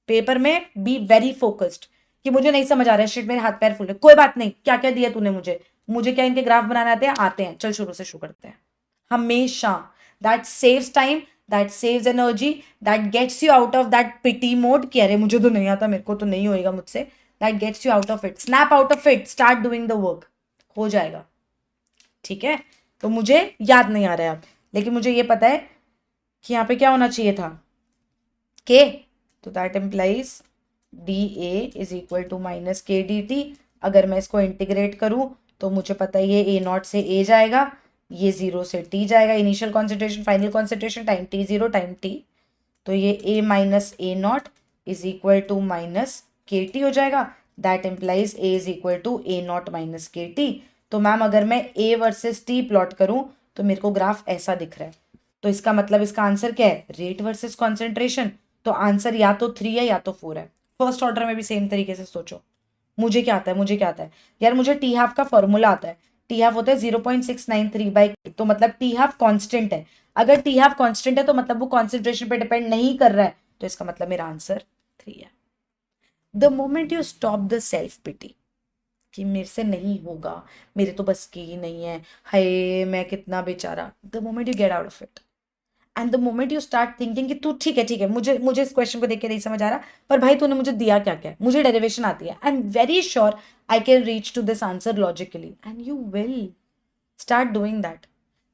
पेपर में बी वेरी फोकस्ड कि मुझे नहीं समझ आ रहा है, शिट मेरे हाथ पैर फूल रहे, कोई बात नहीं, क्या क्या दिया तूने मुझे क्या इनके ग्राफ बनाने आते हैं, चल शुरू से शुरू करते हैं। हमेशा that saves time, that saves energy, that gets you out of that pity mode कि अरे मुझे तो नहीं आता, मेरे को तो नहीं होएगा मुझसे, that gets you out of it, snap out of it, start doing the work, हो जाएगा। ठीक है, तो मुझे याद नहीं आ रहा है अब, लेकिन मुझे ये पता है कि यहाँ पे क्या होना चाहिए था, के, तो that implies D A is equal to minus K D T. अगर मैं इसको इंटीग्रेट करूँ तो मुझे पता है ये ए नॉट से ए जाएगा, ये जीरो से टी जाएगा, initial concentration final concentration time T zero time T, तो ये A minus A naught is equal to minus K T हो जाएगा। That implies A is equal to A naught minus K T. तो ma'am अगर मैं A versus T plot करूं तो मेरे को ग्राफ ऐसा दिख रहा है, तो इसका मतलब इसका आंसर क्या है, रेट वर्सेस कॉन्सेंट्रेशन। तो आंसर या तो 3 है या तो 4 है। फर्स्ट ऑर्डर में भी सेम तरीके से सोचो। मुझे क्या आता है, मुझे क्या आता है यार, मुझे टी हाफ का फॉर्मूला आता है, टी हाफ होता है 0.693 तो मतलब टी हाफ कांस्टेंट है। अगर टी हाफ कांस्टेंट है तो मतलब वो कॉन्सेंट्रेशन पे डिपेंड नहीं कर रहा है, तो इसका मतलब मेरा आंसर 3 है। The moment you stop the self pity कि मेरे से नहीं होगा, मेरे तो बस की ही नहीं है, हाय मैं कितना बेचारा, the moment you get out of it and the moment you start thinking कि तू ठीक है, मुझे मुझे इस क्वेश्चन को देख के नहीं समझ आ रहा, पर भाई तूने मुझे दिया क्या क्या है, मुझे डेरिवेशन आती है, I am very sure I can reach to this answer logically, and you will start doing that.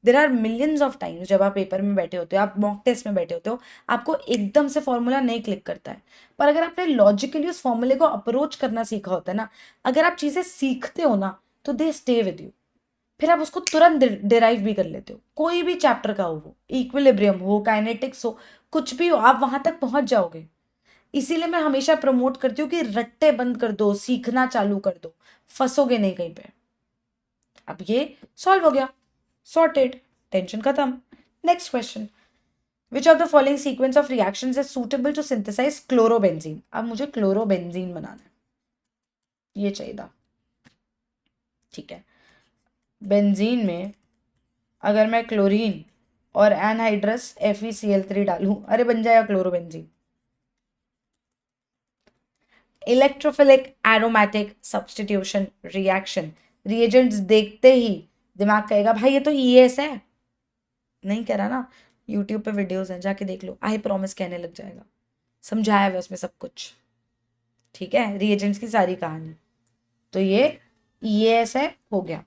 There are millions of times जब आप पेपर में बैठे होते हो, आप मॉक टेस्ट में बैठे होते हो, आपको एकदम से फॉर्मूला नहीं क्लिक करता है, पर अगर आपने लॉजिकली उस फॉर्मूले को अप्रोच करना सीखा होता है ना, अगर आप चीजें सीखते हो ना, तो दे स्टे विद यू, फिर आप उसको तुरंत डिराइव भी कर लेते हो। कोई भी चैप्टर का हो, वो इक्विलिब्रियम हो, काइनेटिक्स हो, कुछ भी हो, आप वहां तक पहुंच जाओगे। इसीलिए मैं हमेशा प्रमोट करती हूँ कि रट्टे बंद कर दो, सीखना चालू कर दो, फंसोगे नहीं कहीं पे। अब ये सॉल्व हो गया, सॉर्टेड, टेंशन खत्म। Next question, which of the following sequence of reactions is suitable to synthesise chlorobenzene. अब मुझे क्लोरोबेंजीन बनाना है, ये चाहिए था। ठीक है, बेंजीन में अगर मैं क्लोरीन और एनहाइड्रस FeCl3 डालूं, अरे बन जाएगा chlorobenzene. Electrophilic aromatic substitution reaction, reagents देखते ही दिमाग कहेगा भाई ये तो ES है, नहीं कह रहा ना, यूट्यूब पे वीडियोस हैं, जाके देख लो, आई प्रॉमिस कहने लग जाएगा, समझाया हुआ उसमें सब कुछ। ठीक है, रिएजेंट्स की सारी कहानी, तो ये ES है, हो गया।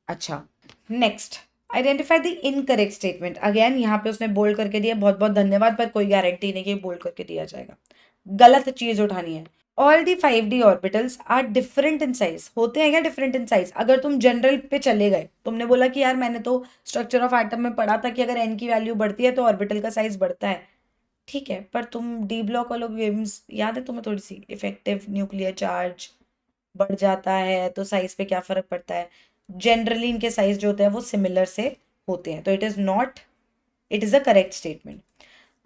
अच्छा, next, identify the incorrect statement. Again यहाँ पे उसने बोल्ड करके दिया, बहुत बहुत धन्यवाद, पर कोई गारंटी नहीं कि बोल्ड करके दिया जाएगा, गलत चीज उठानी है। All the 5D orbitals are different in size, होते हैं क्या डिफरेंट इन साइज। अगर तुम जनरल पे चले गए, तुमने बोला कि यार मैंने तो स्ट्रक्चर ऑफ एटम में पढ़ा था कि अगर n की वैल्यू बढ़ती है तो ऑर्बिटल का साइज बढ़ता है, ठीक है, पर तुम डी ब्लॉक वालों गेम्स याद है तुम्हें, थोड़ी सी इफेक्टिव न्यूक्लियर चार्ज बढ़ जाता है तो साइज पे क्या फर्क पड़ता है, जनरली इनके साइज जो होते हैं वो सिमिलर से होते हैं, तो it is not, it is a correct statement.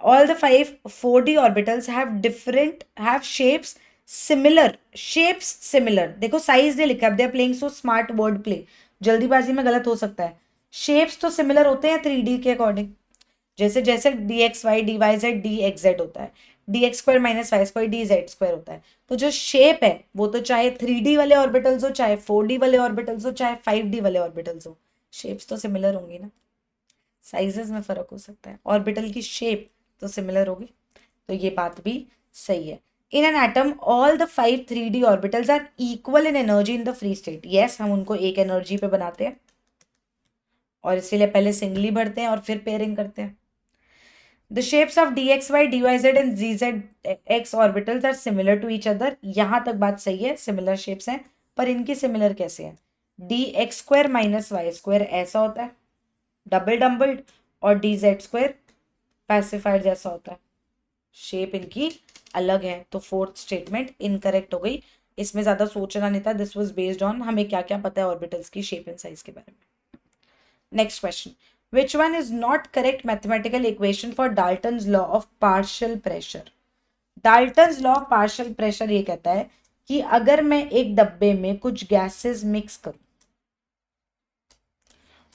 All the 4D orbitals have shapes similar। देखो साइज नहीं लिखा, they are playing so smart word play, जल्दीबाजी में गलत हो सकता है। शेप्स तो सिमिलर होते हैं 3D के अकॉर्डिंग, जैसे जैसे dxy dy dxz होता है, dx² - y² dz² होता है, तो जो शेप है वो तो चाहे 3D वाले ऑर्बिटल्स हो, चाहे 4D वाले ऑर्बिटल्स हो, चाहे 5D वाले ऑर्बिटल्स हो, शेप्स तो सिमिलर होंगी ना, साइजेस में फर्क हो सकता है, ऑर्बिटल की शेप तो सिमिलर होगी, तो ये बात भी सही है। In an atom all the 5 3D orbitals are equal in energy in the free state. Yes, हम उनको एक एनर्जी पे बनाते हैं और इसीलिए पहले सिंगली भरते हैं और फिर पेयरिंग करते हैं। The shapes of dxy dyz and zx orbitals are similar to each other. यहां तक बात सही है, सिमिलर शेप्स हैं, पर इनकी सिमिलर कैसे है, dx² - y² ऐसा होता है डबल डम्बल्ड, और dz² पैसिफायर जैसा होता है, शेप इनकी अलग है, तो फोर्थ स्टेटमेंट इनकरेक्ट हो गई। इसमें ज्यादा सोचना नहीं था, दिस वाज बेस्ड ऑन हमें क्या क्या पता है ऑर्बिटल्स की शेप एंड साइज के बारे में। Next question, which one is not correct mathematical equation for Dalton's law of partial pressure. Dalton's law of partial pressure ये कहता है कि अगर मैं एक डब्बे में कुछ गैसेस मिक्स करूं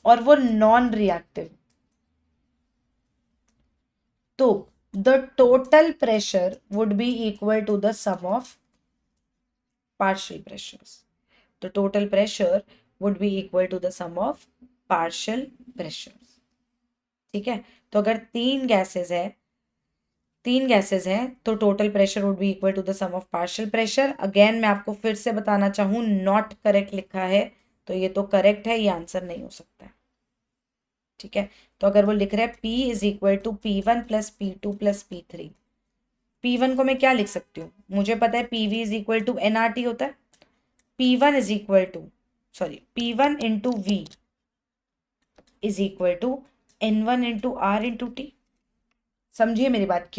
और वो नॉन रिएक्टिव, तो the total pressure would be equal to the sum of partial pressures. The total pressure would be equal to the sum of partial pressures. ठीक है, तो अगर तीन गैसेस है तो total pressure would be equal to the sum of partial pressure. Again मैं आपको फिर से बताना चाहूँ, नॉट करेक्ट लिखा है तो ये तो करेक्ट है, ये आंसर नहीं हो सकता है. ठीक है, तो अगर वो लिख रहे हैं P is equal to P1 plus P2 plus P3, P1 को मैं क्या लिख सकती हूँ, मुझे पता है PV is equal to NRT होता है. P1 is equal to P1 into V is equal to N1 into R into T. समझिए मेरी बात.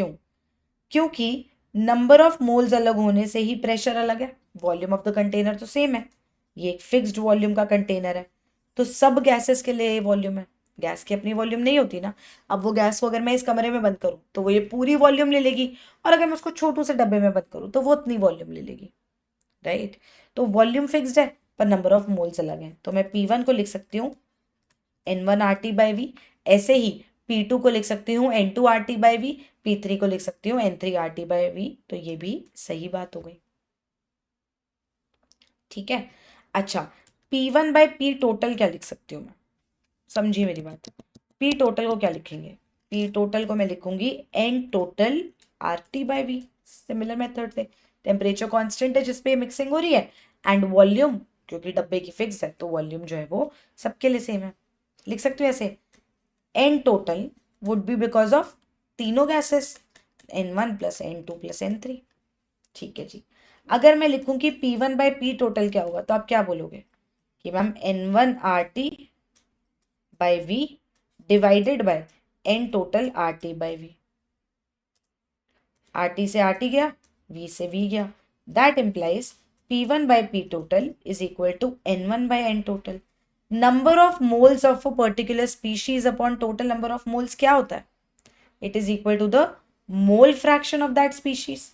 क्योंकि नंबर ऑफ मोल्स अलग होने से ही प्रेशर अलग है, वॉल्यूम ऑफ द कंटेनर तो सेम है. ये एक फिक्स्ड वॉल्यूम का कंटेनर है, तो सब गैसेस के लिए वॉल्यूम है. गैस की अपनी वॉल्यूम नहीं होती ना. अब वो गैस को अगर मैं इस कमरे में बंद करूँ तो वो ये पूरी वॉल्यूम ले लेगी, और अगर मैं उसको छोटू से डब्बे में बंद करूँ तो वो उतनी वॉल्यूम ले लेगी. राइट, तो वॉल्यूम फिक्स्ड है पर नंबर ऑफ मोल्स अलग हैं. तो मैं P1 को लिख सकती हूँ N1RT/V. ऐसे ही P2 को लिख सकती हूँ N2RT/V. P3 को लिख सकती हूँ N3RT/V. तो ये भी सही बात हो गई. ठीक है, अच्छा P1/P टोटल क्या लिख सकती हूँ मैं, समझिए मेरी बात. P टोटल को क्या लिखेंगे, P टोटल को मैं लिखूंगी N total RT/V. Similar method से टेम्परेचर कांस्टेंट है जिसपे मिक्सिंग हो रही है, एंड वॉल्यूम क्योंकि डब्बे की फिक्स है तो वॉल्यूम जो है वो सबके लिए सेम है. लिख सकती हूँ ऐसे, N total would be because of तीनों gases N1 plus N2 plus N3. ठीक है जी. अगर मैं लिखूं कि P1/P टोटल क्या होगा तो आप क्या बोलोगे कि ma'am N1RT/V divided by N total RT/V. RT से RT गया, V से V गया. That implies P1/P total is equal to N1/N total. Number of moles of a particular species upon total number of moles क्या होता है, it is equal to the mole fraction of that species.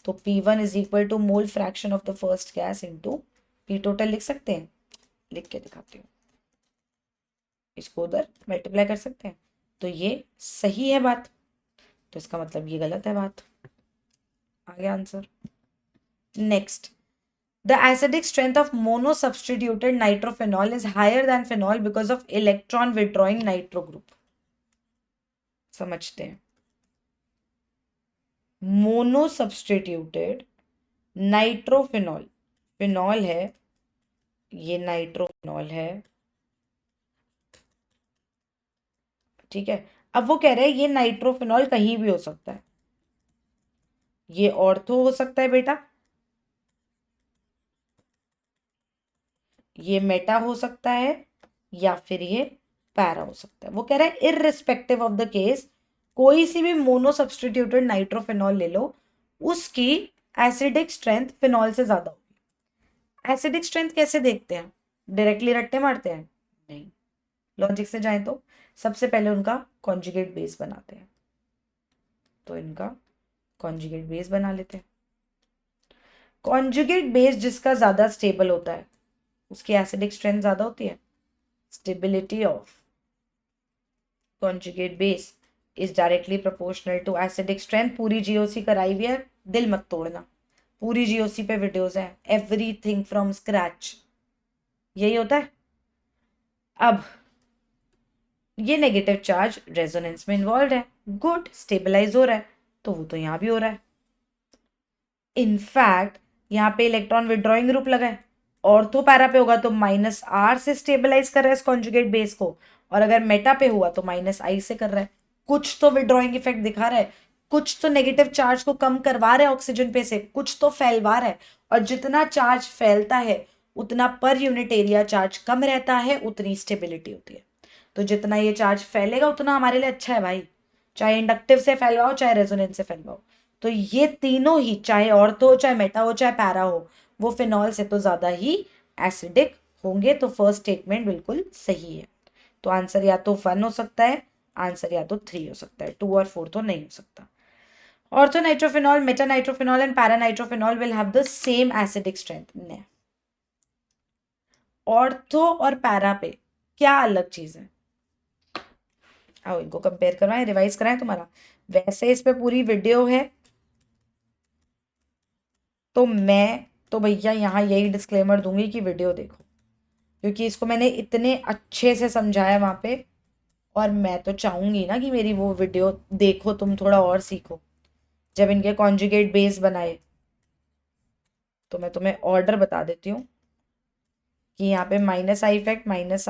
तो P1 is equal to mole fraction of the first gas into P total लिख सकते हैं. लिख के दिखाती हूँ, इसको उधर मल्टीप्लाई कर सकते हैं. तो ये सही है बात, तो इसका मतलब ये गलत है बात. आ गया answer. Next, the acidic strength of monosubstituted nitrophenol is higher than phenol because of electron withdrawing nitro group. समझते हैं. मोनोसब्स्टिट्यूटेड नाइट्रोफिनॉल, फिनॉल है, ये नाइट्रोफिनॉल है. ठीक है, अब वो कह रहे हैं ये नाइट्रोफिनॉल कहीं भी हो सकता है. ये ऑर्थो हो सकता है बेटा, ये मेटा हो सकता है, या फिर ये पैरा हो सकता है. वो कह रहा है इररिस्पेक्टिव ऑफ द केस, कोई सी भी मोनोसब्स्टिट्यूटेड नाइट्रोफिनॉल ले लो, उसकी एसिडिक स्ट्रेंथ फिनॉल से ज्यादा होगी. एसिडिक स्ट्रेंथ कैसे देखते हैं, डायरेक्टली रट्टे मारते हैं? नहीं, लॉजिक से जाएं तो सबसे पहले उनका कॉन्जुगेट बेस बनाते हैं. तो इनका कॉन्जुगेट बेस बना लेते हैं. कॉन्जुगेट बेस जिसका ज्यादा स्टेबल होता है उसकी एसिडिक स्ट्रेंथ ज्यादा होती है. Stability of conjugate base is directly proportional to acidic strength. पूरी जीओसी कराई हुई है, दिल मत तोड़ना, पूरी जीओसी पे वीडियोस है, एवरीथिंग फ्रॉम स्क्रैच. यही होता है. अब ये नेगेटिव चार्ज रेजोनेंस में इन्वॉल्व है, गुड, स्टेबलाइज हो रहा है, तो वो तो यहाँ भी हो रहा है. इनफैक्ट यहाँ पे इलेक्ट्रॉन विड्रॉइंग ग्रुप लगा है, ऑर्थो पैरा पे होगा तो -R से स्टेबलाइज कर रहा है इस कॉन्जुगेट बेस को, और अगर मेटा पे हुआ तो -I से कर रहा है. कुछ तो विड्रॉइंग इफेक्ट दिखा रहा है, कुछ तो नेगेटिव चार्ज को कम करवा रहा है ऑक्सीजन पे से, कुछ तो फैलवा रहा है. और जितना चार्ज फैलता है उतना पर यूनिट एरिया चार्ज कम रहता है, उतनी स्टेबिलिटी होती है. तो जितना ये चार्ज फैलेगा उतना हमारे लिए अच्छा है भाई, चाहे इंडक्टिव से फैलवाओ चाहे रेजोनेंस से फैलवाओ. तो ये तीनों ही, चाहे ऑर्थो हो चाहे मेटा हो चाहे पैरा हो, वो फिनॉल से तो ज्यादा ही एसिडिक होंगे. तो फर्स्ट स्टेटमेंट बिल्कुल सही है. तो आंसर या तो 1 हो सकता है, आंसर या तो 3 हो सकता है, 2 और 4 तो नहीं हो सकता. Ortho nitrophenol, Meta nitrophenol and para nitrophenol will have the same acidic strength. नहीं, ऑर्थो और पैरा पे क्या अलग चीज है, आओ इनको कंपेयर करवाएं, रिवाइज कराएं तुम्हारा. वैसे इस पे पूरी वीडियो है, तो मैं तो भैया यहाँ यही डिस्क्लेमर दूंगी कि वीडियो देखो, क्योंकि इसको मैंने इतने अच्छे से समझाया वहाँ पे, और मैं तो चाहूंगी ना कि मेरी वो वीडियो देखो, तुम थोड़ा और सीखो। जब इनके कॉन्जुगेट बेस बनाए, तो मैं तुम्हें ऑर्डर बता देती हूँ कि यहाँ पे minus I effect, minus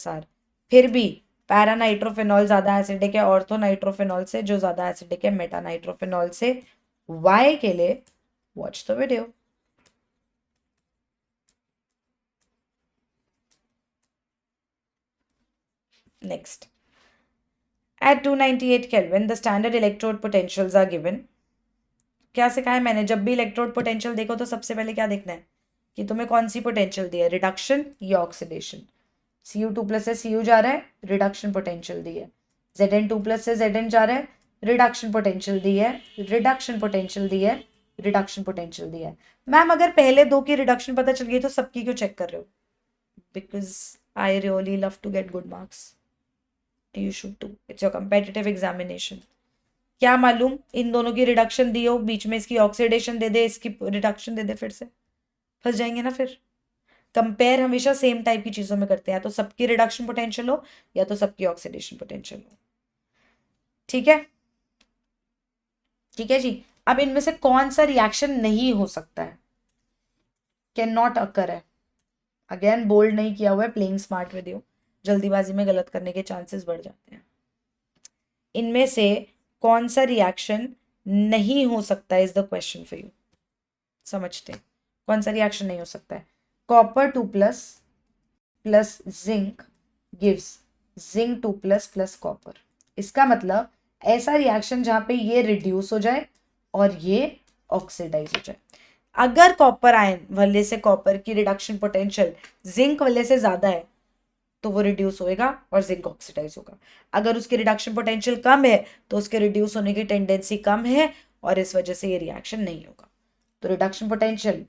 R, फिर भी पैरा नाइट्रोफिनॉल ज्यादा एसिडिक है ऑर्थो नाइट्रोफिनॉल से, जो ज्यादा एसिडिक है मेटा नाइट्रोफिनॉल से। वाई के लिए watch the video. Next, at 298 Kelvin the standard electrode potentials are given। क्या सिखाया मैंने, जब भी इलेक्ट्रोड पोटेंशियल देखो तो सबसे पहले क्या देखना है कि तुम्हें कौन सी पोटेंशियल दी है, रिडक्शन या ऑक्सीडेशन। Cu2+ से Cu जा रहा है, रिडक्शन पोटेंशियल दी है। Zn2+ से Zn जा रहा है, रिडक्शन पोटेंशियल दी है, रिडक्शन पोटेंशियल दी है, रिडक्शन पोटेंशियल दी है। मैम अगर पहले दो की रिडक्शन पता चल गई तो सबकी क्यों चेक कर रहे हो? Because I really love to get good marks, you should too, it's your competitive examination. क्या मालूम इन दोनों की रिडक्शन दी हो, बीच में इसकी ऑक्सीडेशन दे दे, इसकी रिडक्शन दे दे, फिर से फंस जाएंगे ना। फिर कंपेयर हमेशा सेम टाइप की चीजों में करते हैं, या तो सबकी रिडक्शन पोटेंशियल हो या तो सबकी ऑक्सीडेशन पोटेंशियल हो। ठीक है, ठीक है जी। अब इनमें से कौन सा रिएक्शन नहीं हो सकता है, कैन नॉट अकर है। अगेन बोल्ड नहीं किया हुआ है, प्लेइंग स्मार्ट वीडियो, जल्दीबाजी में गलत करने के चांसेस बढ़ जाते हैं। इनमें से कौन सा रिएक्शन नहीं हो सकता है is the question for you. समझते हैं कौन सा रिएक्शन नहीं हो सकता है। Copper 2+ plus zinc gives zinc 2+ plus copper. इसका मतलब ऐसा रिएक्शन जहां पे ये रिड्यूस हो जाए और ये ऑक्सीडाइज हो जाए। अगर कॉपर आयन वाले से कॉपर की रिडक्शन पोटेंशियल जिंक वाले से ज्यादा है तो वो रिड्यूस होएगा और जिंक ऑक्सीडाइज होगा। अगर उसकी रिडक्शन पोटेंशियल कम है तो उसके रिड्यूस होने की टेंडेंसी कम है और इस वजह से ये रिएक्शन नहीं होगा। तो रिडक्शन पोटेंशियल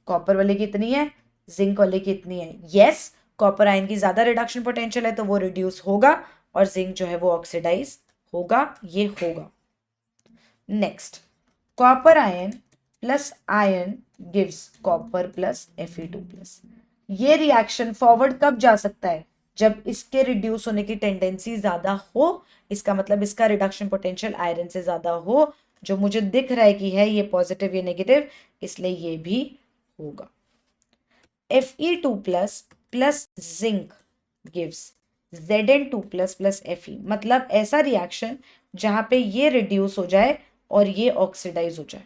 कॉपर वाले की इतनी है, जिंक वाले की इतनी है। यस, कॉपर आयन की ज्यादा रिडक्शन पोटेंशियल है तो वो रिड्यूस होगा और जिंक जो है वो ऑक्सीडाइज होगा, ये होगा। Next, copper ion plus ion gives copper plus Fe2+। ये रिएक्शन फॉरवर्ड कब जा सकता है, जब इसके रिड्यूस होने की टेंडेंसी ज्यादा हो। इसका मतलब इसका रिडक्शन पोटेंशियल आयरन से ज्यादा हो, जो मुझे दिख रहा है कि है ये पॉजिटिव ये नेगेटिव, इसलिए ये भी होगा। Fe2+ plus zinc gives Zn2+ plus Fe। मतलब ऐसा रिएक्शन जहां पे ये रिड्यूस हो जाए और ये ऑक्सीडाइज हो जाए।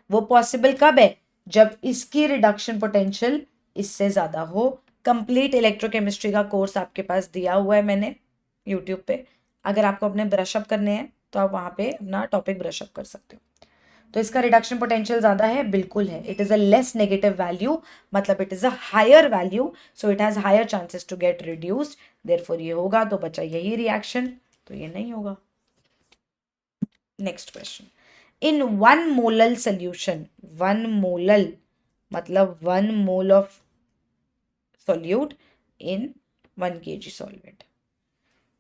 वो पॉसिबल कब है, जब इसकी रिडक्शन पोटेंशियल इससे ज्यादा हो। कंप्लीट इलेक्ट्रोकेमिस्ट्री का कोर्स आपके पास दिया हुआ है मैंने यूट्यूब पे, अगर आपको अपने ब्रशअप करने हैं तो आप वहां पे अपना टॉपिक ब्रशअप कर सकते हो। तो इसका रिडक्शन पोटेंशियल ज्यादा है, बिल्कुल है। It is a less negative value, मतलब it is a higher value, so it has higher chances to get reduced, therefore ये होगा। तो बचा यही रिएक्शन, तो ये नहीं होगा। नेक्स्ट क्वेश्चन, इन 1 मोलल सोल्यूशन, 1 मोलल मतलब 1 mole of solute in 1 kg solvent,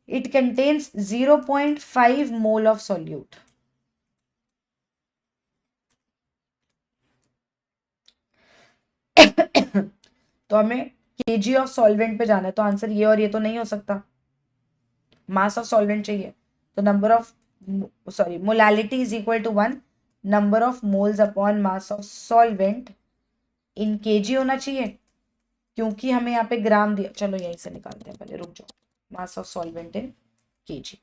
it contains 0.5 mole of solute। तो हमें kg ऑफ सॉल्वेंट पे जाना है, तो आंसर ये और ये तो नहीं हो सकता। मास ऑफ सॉल्वेंट चाहिए, तो number of molality is equal to 1 number of moles upon mass of solvent in kg होना चाहिए, क्योंकि हमें यहाँ पे ग्राम दिया। चलो यहीं से निकालते हैं, पहले रुक जाओ। मास ऑफ सॉल्वेंट इन kg,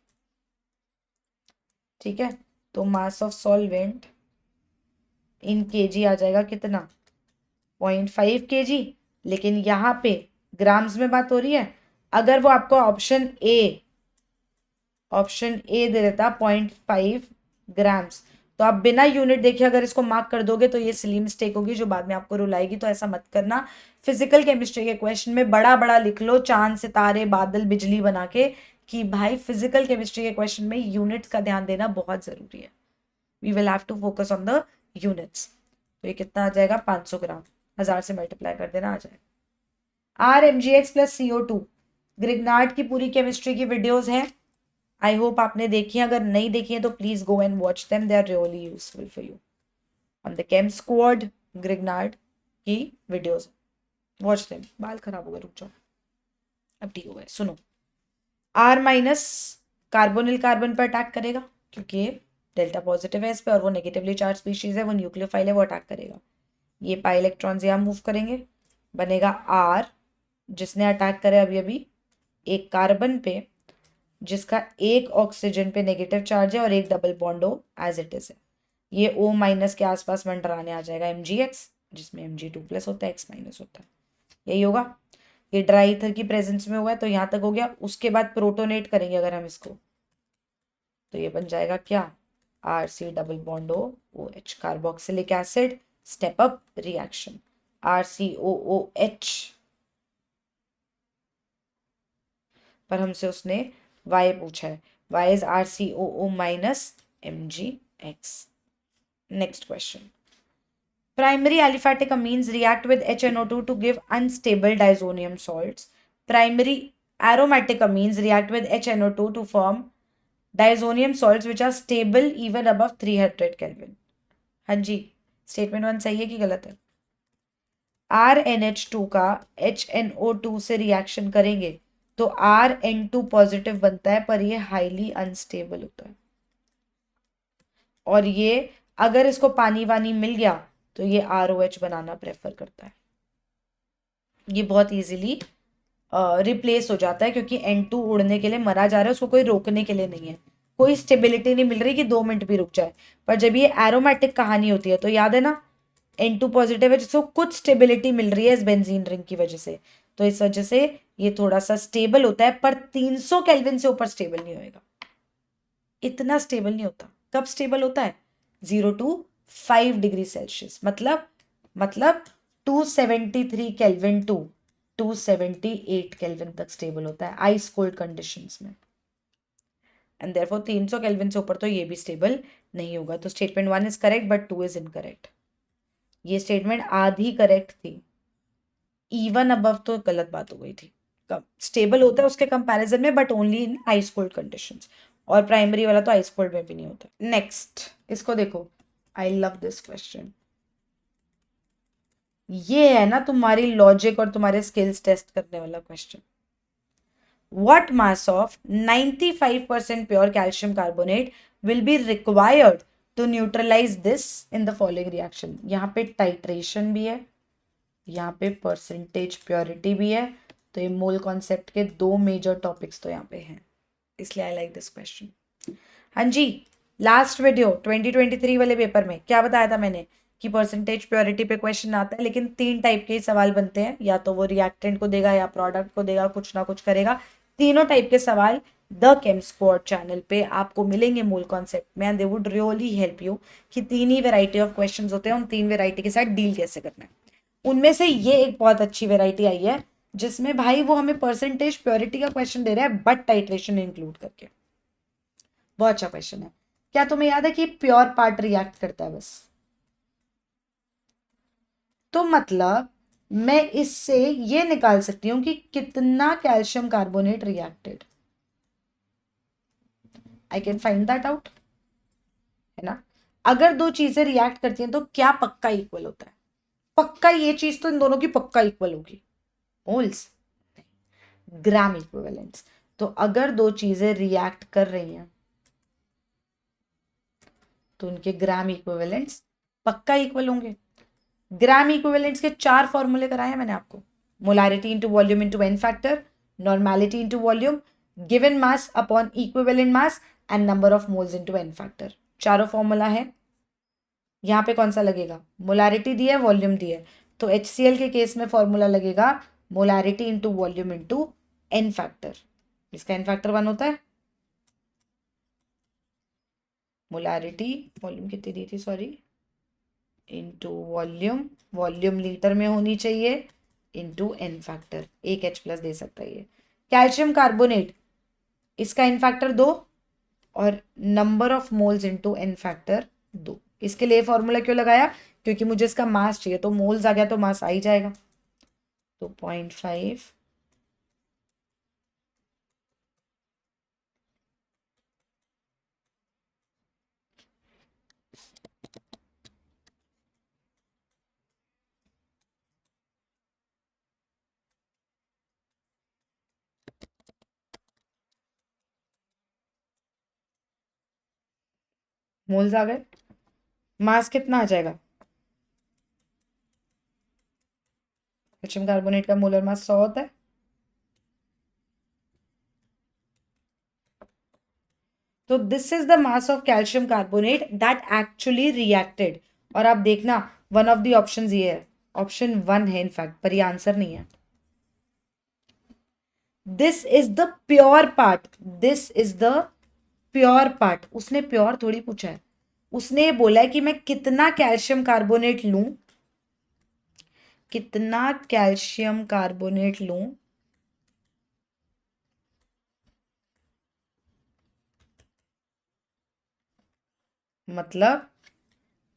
ठीक है। तो मास ऑफ सॉल्वेंट इन kg आ जाएगा कितना, 0.5 kg। लेकिन यहाँ पे ग्राम्स में बात हो रही है। अगर वो आपको ऑप्शन ए दे देता 0.5 ग्राम्स, तो आप बिना यूनिट देखे अगर इसको मार्क कर दोगे तो ये सिली मिस्टेक होगी जो बाद में आपको रुलाएगी। तो ऐसा मत करना। फिजिकल केमिस्ट्री के क्वेश्चन में बड़ा बड़ा लिख लो, चांद सितारे बादल बिजली बना के, कि भाई फिजिकल केमिस्ट्री के क्वेश्चन में यूनिट्स का ध्यान देना बहुत जरूरी है। We will have to focus on the units. तो ये कितना आ जाएगा, 500 ग्राम, 1000 से मल्टीप्लाई कर देना, आ जाएगा। RMgx प्लस CO2, ग्रिग्नार्ड की पूरी केमिस्ट्री की वीडियोस हैं, आई होप आपने देखी है। अगर नहीं देखी है तो please go and watch them, they are really useful for you on the chem squad. Grignard की वीडियोस, वॉच देम। बाल खराब हो गए, रुक जाओ, अब ठीक हो गए। सुनो, आर माइनस कार्बोनिल कार्बन पर अटैक करेगा क्योंकि ये डेल्टा पॉजिटिव है इस पे और वो नेगेटिवली चार्ज स्पीशीज है, वो न्यूक्लियोफाइल है, वो अटैक करेगा। ये पाई इलेक्ट्रॉन्स यहाँ मूव करेंगे, बनेगा आर, जिसने अटैक करे अभी अभी एक कार्बन पे जिसका एक ऑक्सीजन पे नेगेटिव चार्ज है और एक डबल बॉन्ड हो एज इट इज है। ये O माइनस के आसपास मंडराने आ जाएगा Mgx, जिसमें Mg2+ होता है, X माइनस होता है। यही होगा। ये ड्राई ईथर की प्रेजेंस में हुआ है तो यहाँ तक हो गया। उसके बाद प्रोटोनेट करेंगे अगर हम इसको, तो ये बन जाएगा क्या, Rc double bond OH, carboxylic acid, step up reaction, RCOOH। पर हमसे उसने Y पूछा है, Y is RCOO minus Mgx। Next question, primary aliphatic amines react with HNO2 to give unstable diazonium salts. Primary aromatic amines react with HNO2 to form diazonium salts which are stable even above 300 Kelvin. हाँ जी, statement 1 सही है कि गलत है? RNH2 का HNO2 से reaction करेंगे तो RN2 पॉजिटिव बनता है, पर ये हाईली अनस्टेबल होता है। और ये अगर इसको पानी वानी मिल गया तो ये ROH बनाना प्रेफर करता है। ये बहुत इजीली रिप्लेस हो जाता है क्योंकि N2 उड़ने के लिए मरा जा रहा है, उसको कोई रोकने के लिए नहीं है, कोई स्टेबिलिटी नहीं मिल रही कि 2 मिनट भी रुक जाए। पर जब ये एरोमेटिक कहानी होती है तो याद है ना, N2 पॉजिटिव है जिसको कुछ स्टेबिलिटी मिल रही है इस बेंजीन रिंग की वजह से, तो इस वजह से ये थोड़ा सा स्टेबल होता है, पर 300 केल्विन से ऊपर स्टेबल नहीं होएगा। इतना स्टेबल नहीं होता। कब स्टेबल होता है? 0 to 5 डिग्री सेल्सियस, मतलब 273 केल्विन टू 278 केल्विन तक स्टेबल होता है आइस कोल्ड कंडीशंस में। एंड देयरफॉर 300 केल्विन से ऊपर तो ये भी स्टेबल नहीं होगा। तो statement 1 is correct but 2 is incorrect. ये स्टेटमेंट आधी करेक्ट थी, इवन अबव तो गलत बात हो गई थी। स्टेबल होता है उसके कंपैरिजन में but only in ice cold conditions, और प्राइमरी वाला तो आइस कोल्ड में भी नहीं होता। नेक्स्ट, इसको देखो, आई लव दिस क्वेश्चन। ये है ना तुम्हारी लॉजिक और तुम्हारे स्किल्स टेस्ट करने वाला question. What mass of 95% pure calcium carbonate will be required to neutralize this in the following reaction? यहाँ पे टाइट्रेशन भी है, यहाँ पे परसेंटेज प्योरिटी भी है, तो ये मोल कॉन्सेप्ट के 2 मेजर टॉपिक्स तो यहाँ पे हैं, इसलिए आई लाइक दिस क्वेश्चन। हाँ जी, लास्ट वीडियो 2023 वाले पेपर में क्या बताया था मैंने कि परसेंटेज प्योरिटी पे क्वेश्चन आता है, लेकिन 3 टाइप के ही सवाल बनते हैं, या तो वो रिएक्टेंट को देगा या प्रोडक्ट को देगा, कुछ ना कुछ करेगा। तीनों टाइप के सवाल द केम स्क्वाड चैनल पे आपको मिलेंगे मूल कॉन्सेप्ट में, and they would really help you कि 3 ही वेराइटी ऑफ क्वेश्चंस होते हैं, उन 3 वेराइटी के साथ डील कैसे करना है। उनमें से ये एक बहुत अच्छी वेराइटी आई है जिसमें भाई वो हमें परसेंटेज प्योरिटी का क्वेश्चन दे रहा है बट टाइट्रेशन इंक्लूड करके। बहुत अच्छा क्वेश्चन है। क्या तुम्हें याद है कि प्योर पार्ट रिएक्ट करता है बस? तो मतलब मैं इससे ये निकाल सकती हूं कि कितना calcium carbonate reacted, I can find that out, है ना। अगर दो चीजें रिएक्ट करती हैं तो क्या पक्का इक्वल होता है? पक्का ये चीज तो इन दोनों की पक्का इक्वल होगी, मोल्स, ग्राम इक्विवेलेंस। तो अगर दो चीजें रिएक्ट कर रही हैं तो उनके ग्राम इक्विवेलेंट्स पक्का इक्वल होंगे। ग्राम इक्विवेलेंट्स के 4 फॉर्मूले कराए हैं मैंने आपको, molarity into volume into n factor, normality into volume, given mass upon equivalent mass, and number of moles into n factor. चारों फॉर्मूला है। यहाँ पे कौन सा लगेगा? मोलारिटी दी है, वॉल्यूम दी है, तो HCl के केस में फॉर्मूला लगेगा molarity into volume into n factor. इसका एन फैक्टर 1 होता है। मोलारिटी, वॉल्यूम कितनी दी थी sorry, into volume, volume litre में होनी चाहिए, इंटू एन फैक्टर, एक H+ दे सकता है ये। कैल्शियम कार्बोनेट, इसका एन फैक्टर 2 और number of moles into n factor 2। इसके लिए फॉर्मूला क्यों लगाया? क्योंकि मुझे इसका मास चाहिए, तो मोल्स आ गया तो मास आ ही जाएगा, तो 0.5 मोल्स आ गए। मास कितना आ जाएगा? कैल्शियम कार्बोनेट का मोलर मास 100 होता है। तो this is the mass of calcium carbonate that actually reacted. और आप देखना वन ऑफ द ऑप्शंस ये है, ऑप्शन 1 है इनफैक्ट, पर ये आंसर नहीं है। This is the pure part, this is the pure part. उसने प्योर थोड़ी पूछा है, उसने बोला है कि मैं कितना कैल्शियम कार्बोनेट लूं, कितना कैल्शियम कार्बोनेट लूं, मतलब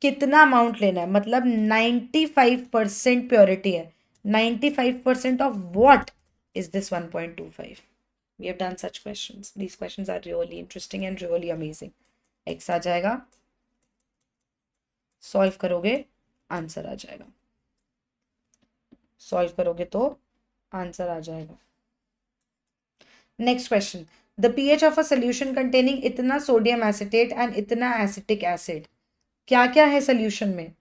कितना अमाउंट लेना है, मतलब 95% प्योरिटी है। 95% of what is this 1.25? We have done such questions, these questions are really interesting and really amazing. X आ जाएगा, सॉल्व करोगे आंसर आ जाएगा, सॉल्व करोगे तो आंसर आ जाएगा। Next question, the pH of a solution containing इतना sodium acetate and इतना acetic acid. क्या क्या है सोल्यूशन में?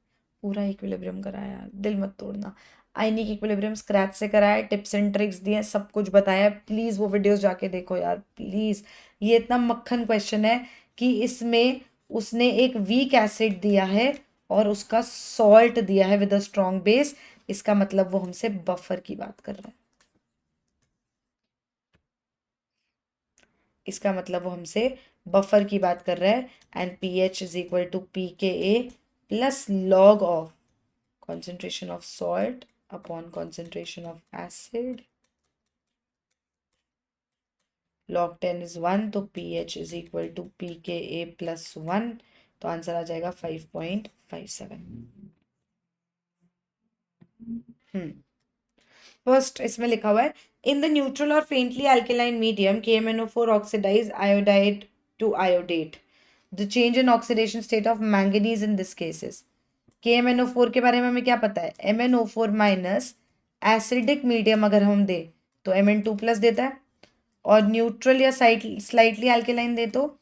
पूरा इक्विलिब्रियम कराया, दिल मत तोड़ना। आयनिक इक्विलिब्रियम स्क्रैच से कराया, टिप्स एंड ट्रिक्स दिए, सब कुछ बताया। प्लीज वो वीडियोस जाके देखो यार प्लीज। ये इतना मक्खन क्वेश्चन है कि इसमें उसने एक वीक एसिड दिया है और उसका सॉल्ट दिया है विद अ स्ट्रॉन्ग बेस। इसका मतलब वो हमसे बफर की बात कर रहा है, इसका मतलब वो हमसे बफर की बात कर रहा है। And P H is equal to P K A plus log of concentration of salt upon concentration of acid. log 10 is 1, तो pH is equal to pKa plus 1, तो आंसर आ जाएगा 5.57। फर्स्ट इसमें लिखा हुआ है, इन द न्यूट्रल और faintly alkaline medium KMnO4 oxidise iodide to iodate, the change in oxidation state of manganese in this cases. KMnO4 के बारे में हमें क्या पता है? MnO4 माइनस एसिडिक मीडियम अगर हम दे तो Mn2 प्लस देता है, और न्यूट्रल या स्लाइटली अल्केलाइन दे तो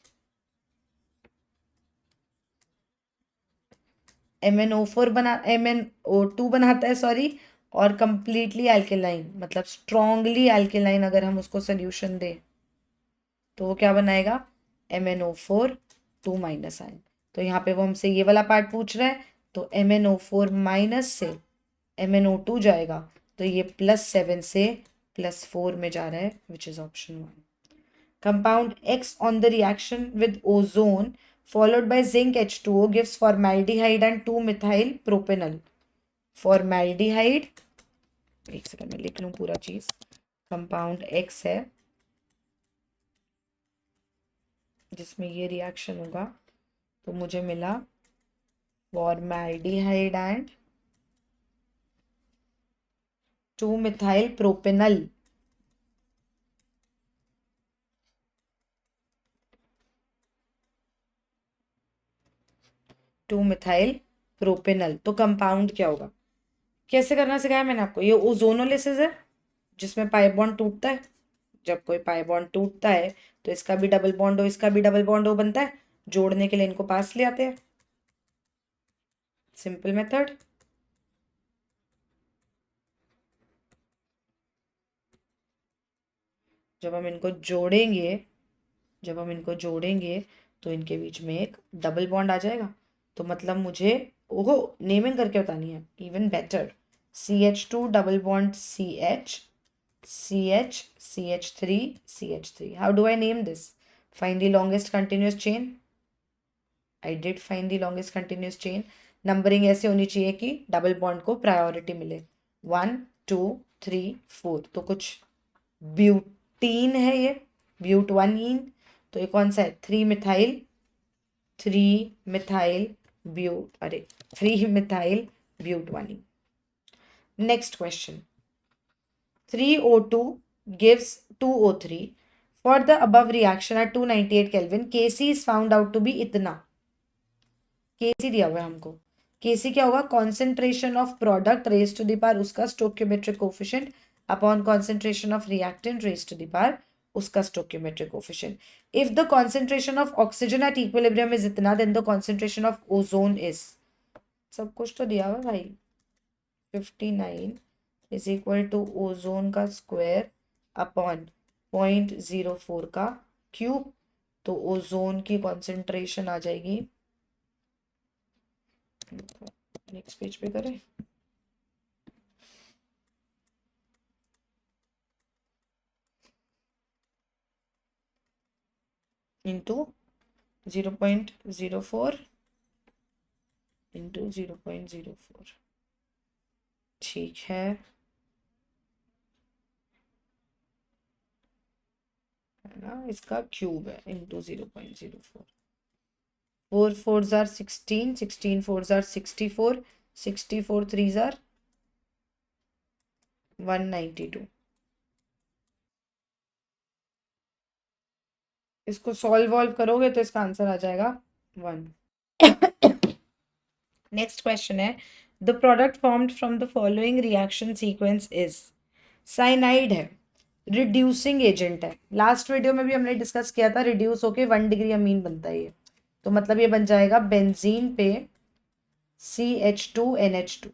MnO2 बनाता है, सॉरी। और कंप्लीटली अल्केलाइन मतलब स्ट्रॉन्गली अल्केलाइन अगर हम उसको सोल्यूशन दे तो वो क्या बनाएगा? MnO4 2 minus ion. तो यहाँ पे वो हमसे ये वाला पार्ट पूछ रहा है, तो MnO4 माइनस से MnO2 जाएगा, तो ये +7 से +4 में जा रहा है, which is option 1। Compound X on the reaction with ozone followed by zinc H2O gives formaldehyde and 2-methyl propanol. Formaldehyde, एक सेकंड में लिख लूं पूरा चीज। कंपाउंड X है जिसमें ये रिएक्शन होगा, तो मुझे मिला formaldehyde and 2-methyl propanol। Two methyl propanal. तो कंपाउंड क्या होगा? कैसे करना सिखाया मैंने आपको? ये ओजोनोलिसिस है जिसमें पाई बॉन्ड टूटता है। जब कोई पाई बॉन्ड टूटता है तो इसका भी डबल बॉन्ड हो, इसका भी डबल बॉन्ड हो बनता है, जोड़ने के लिए इनको पास ले आते हैं, सिंपल मेथड। जब हम इनको जोड़ेंगे, जब हम इनको जोड़ेंगे तो इनके बीच में एक डबल बॉन्ड आ जाएगा। तो मतलब मुझे ओहो नेमिंग करके बतानी है, even better. CH2 double bond CH, CH, CH3, CH3। How do I name this? Find the longest continuous chain. I did find the longest continuous chain. Numbering ऐसे होनी चाहिए कि डबल बॉन्ड को प्रायोरिटी मिले, 1 2 3 4। तो कुछ ब्यूटीन है ये, ब्यूटवानीन। तो ये कौन सा है? 3-मिथाइल, 3-मिथाइल ब्यूट, अरे 3-मिथाइल ब्यूटवानीन। Next question, 3O2 gives 2O3 for the above reaction at 298 Kelvin Kc is found out to be इतना। Kc दिया हुआ है हमको। Kc क्या होगा? concentration of product raised to the power उसका stoichiometric coefficient upon concentration of reactant raised to the power उसका stoichiometric coefficient. If the concentration of oxygen at equilibrium is इतना, then the concentration of ozone is. सब कुछ तो दिया हुआ भाई. 59 is equal to ozone का स्क्वायर अपॉन 0.04 का क्यूब. तो ओजोन की कॉन्सेंट्रेशन आ जाएगी, नेक्स्ट पेज पे करें, इंटू 0.04 इंटू 0.04. ठीक है ना, इसका क्यूब है into 0.04. 4 4s are 16, 16 4s are 64, 64 3s are 192. इसको सॉल्व वॉल्व करोगे तो इसका आंसर आ जाएगा 1. नेक्स्ट क्वेश्चन है, the product formed from the following reaction sequence is. Cyanide है, रिड्यूसिंग एजेंट है. लास्ट वीडियो में भी हमने डिस्कस किया था, रिड्यूस होके 1 डिग्री अमीन बनता है ये. तो मतलब ये बन जाएगा बेंजीन पे CH2NH2.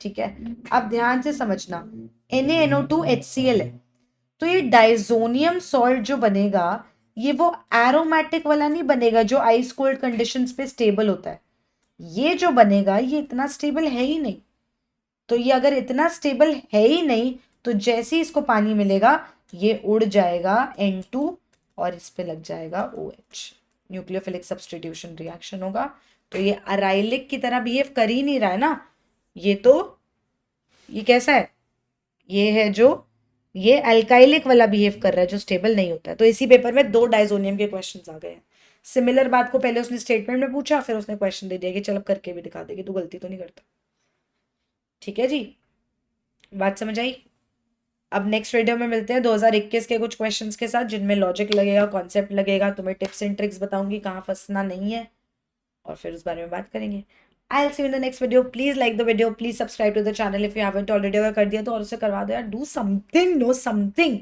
ठीक है, अब ध्यान से समझना, NaNO2HCl है. तो ये डाइजोनियम सॉल्ट जो बनेगा, ये वो एरोमेटिक वाला नहीं बनेगा जो आइस कोल्ड कंडीशंस पे स्टेबल होता है. ये जो बनेगा ये इतना स्टेबल है ही नहीं. तो ये अगर इतना स्टेबल है ही नहीं, तो जैसे ही इसको पानी मिलेगा ये उड़ जाएगा N2 और इस पे लग जाएगा OH. न्यूक्लियोफिलिक सब्स्टिट्यूशन रिएक्शन होगा. तो ये अराइलिक की तरह बिहेव कर ही नहीं रहा है ना. ये कैसा है, ये है जो ये अल्काइलिक वाला बिहेव कर रहा है जो स्टेबल नहीं होता है. तो इसी पेपर में 2 डाइजोनियम के क्वेश्चंस आ गए हैं. सिमिलर बात को पहले उसने स्टेटमेंट में पूछा, फिर उसने क्वेश्चन दे दिया कि चल करके भी दिखा देगी, तू गलती तो नहीं करता. ठीक है जी, बात समझ आई. अब नेक्स्ट वीडियो में मिलते हैं 2021 के कुछ क्वेश्चंस के साथ, जिनमें लॉजिक लगेगा, कॉन्सेप्ट लगेगा, तुम्हें टिप्स एंड ट्रिक्स बताऊंगी कहाँ फंसना नहीं है, और फिर उस बारे में बात करेंगे. I'll see you in the next video. Please like the video. Please subscribe to the channel if you haven't already. अगर कर दिया तो और उसे करवा दो यार. Do something, know something.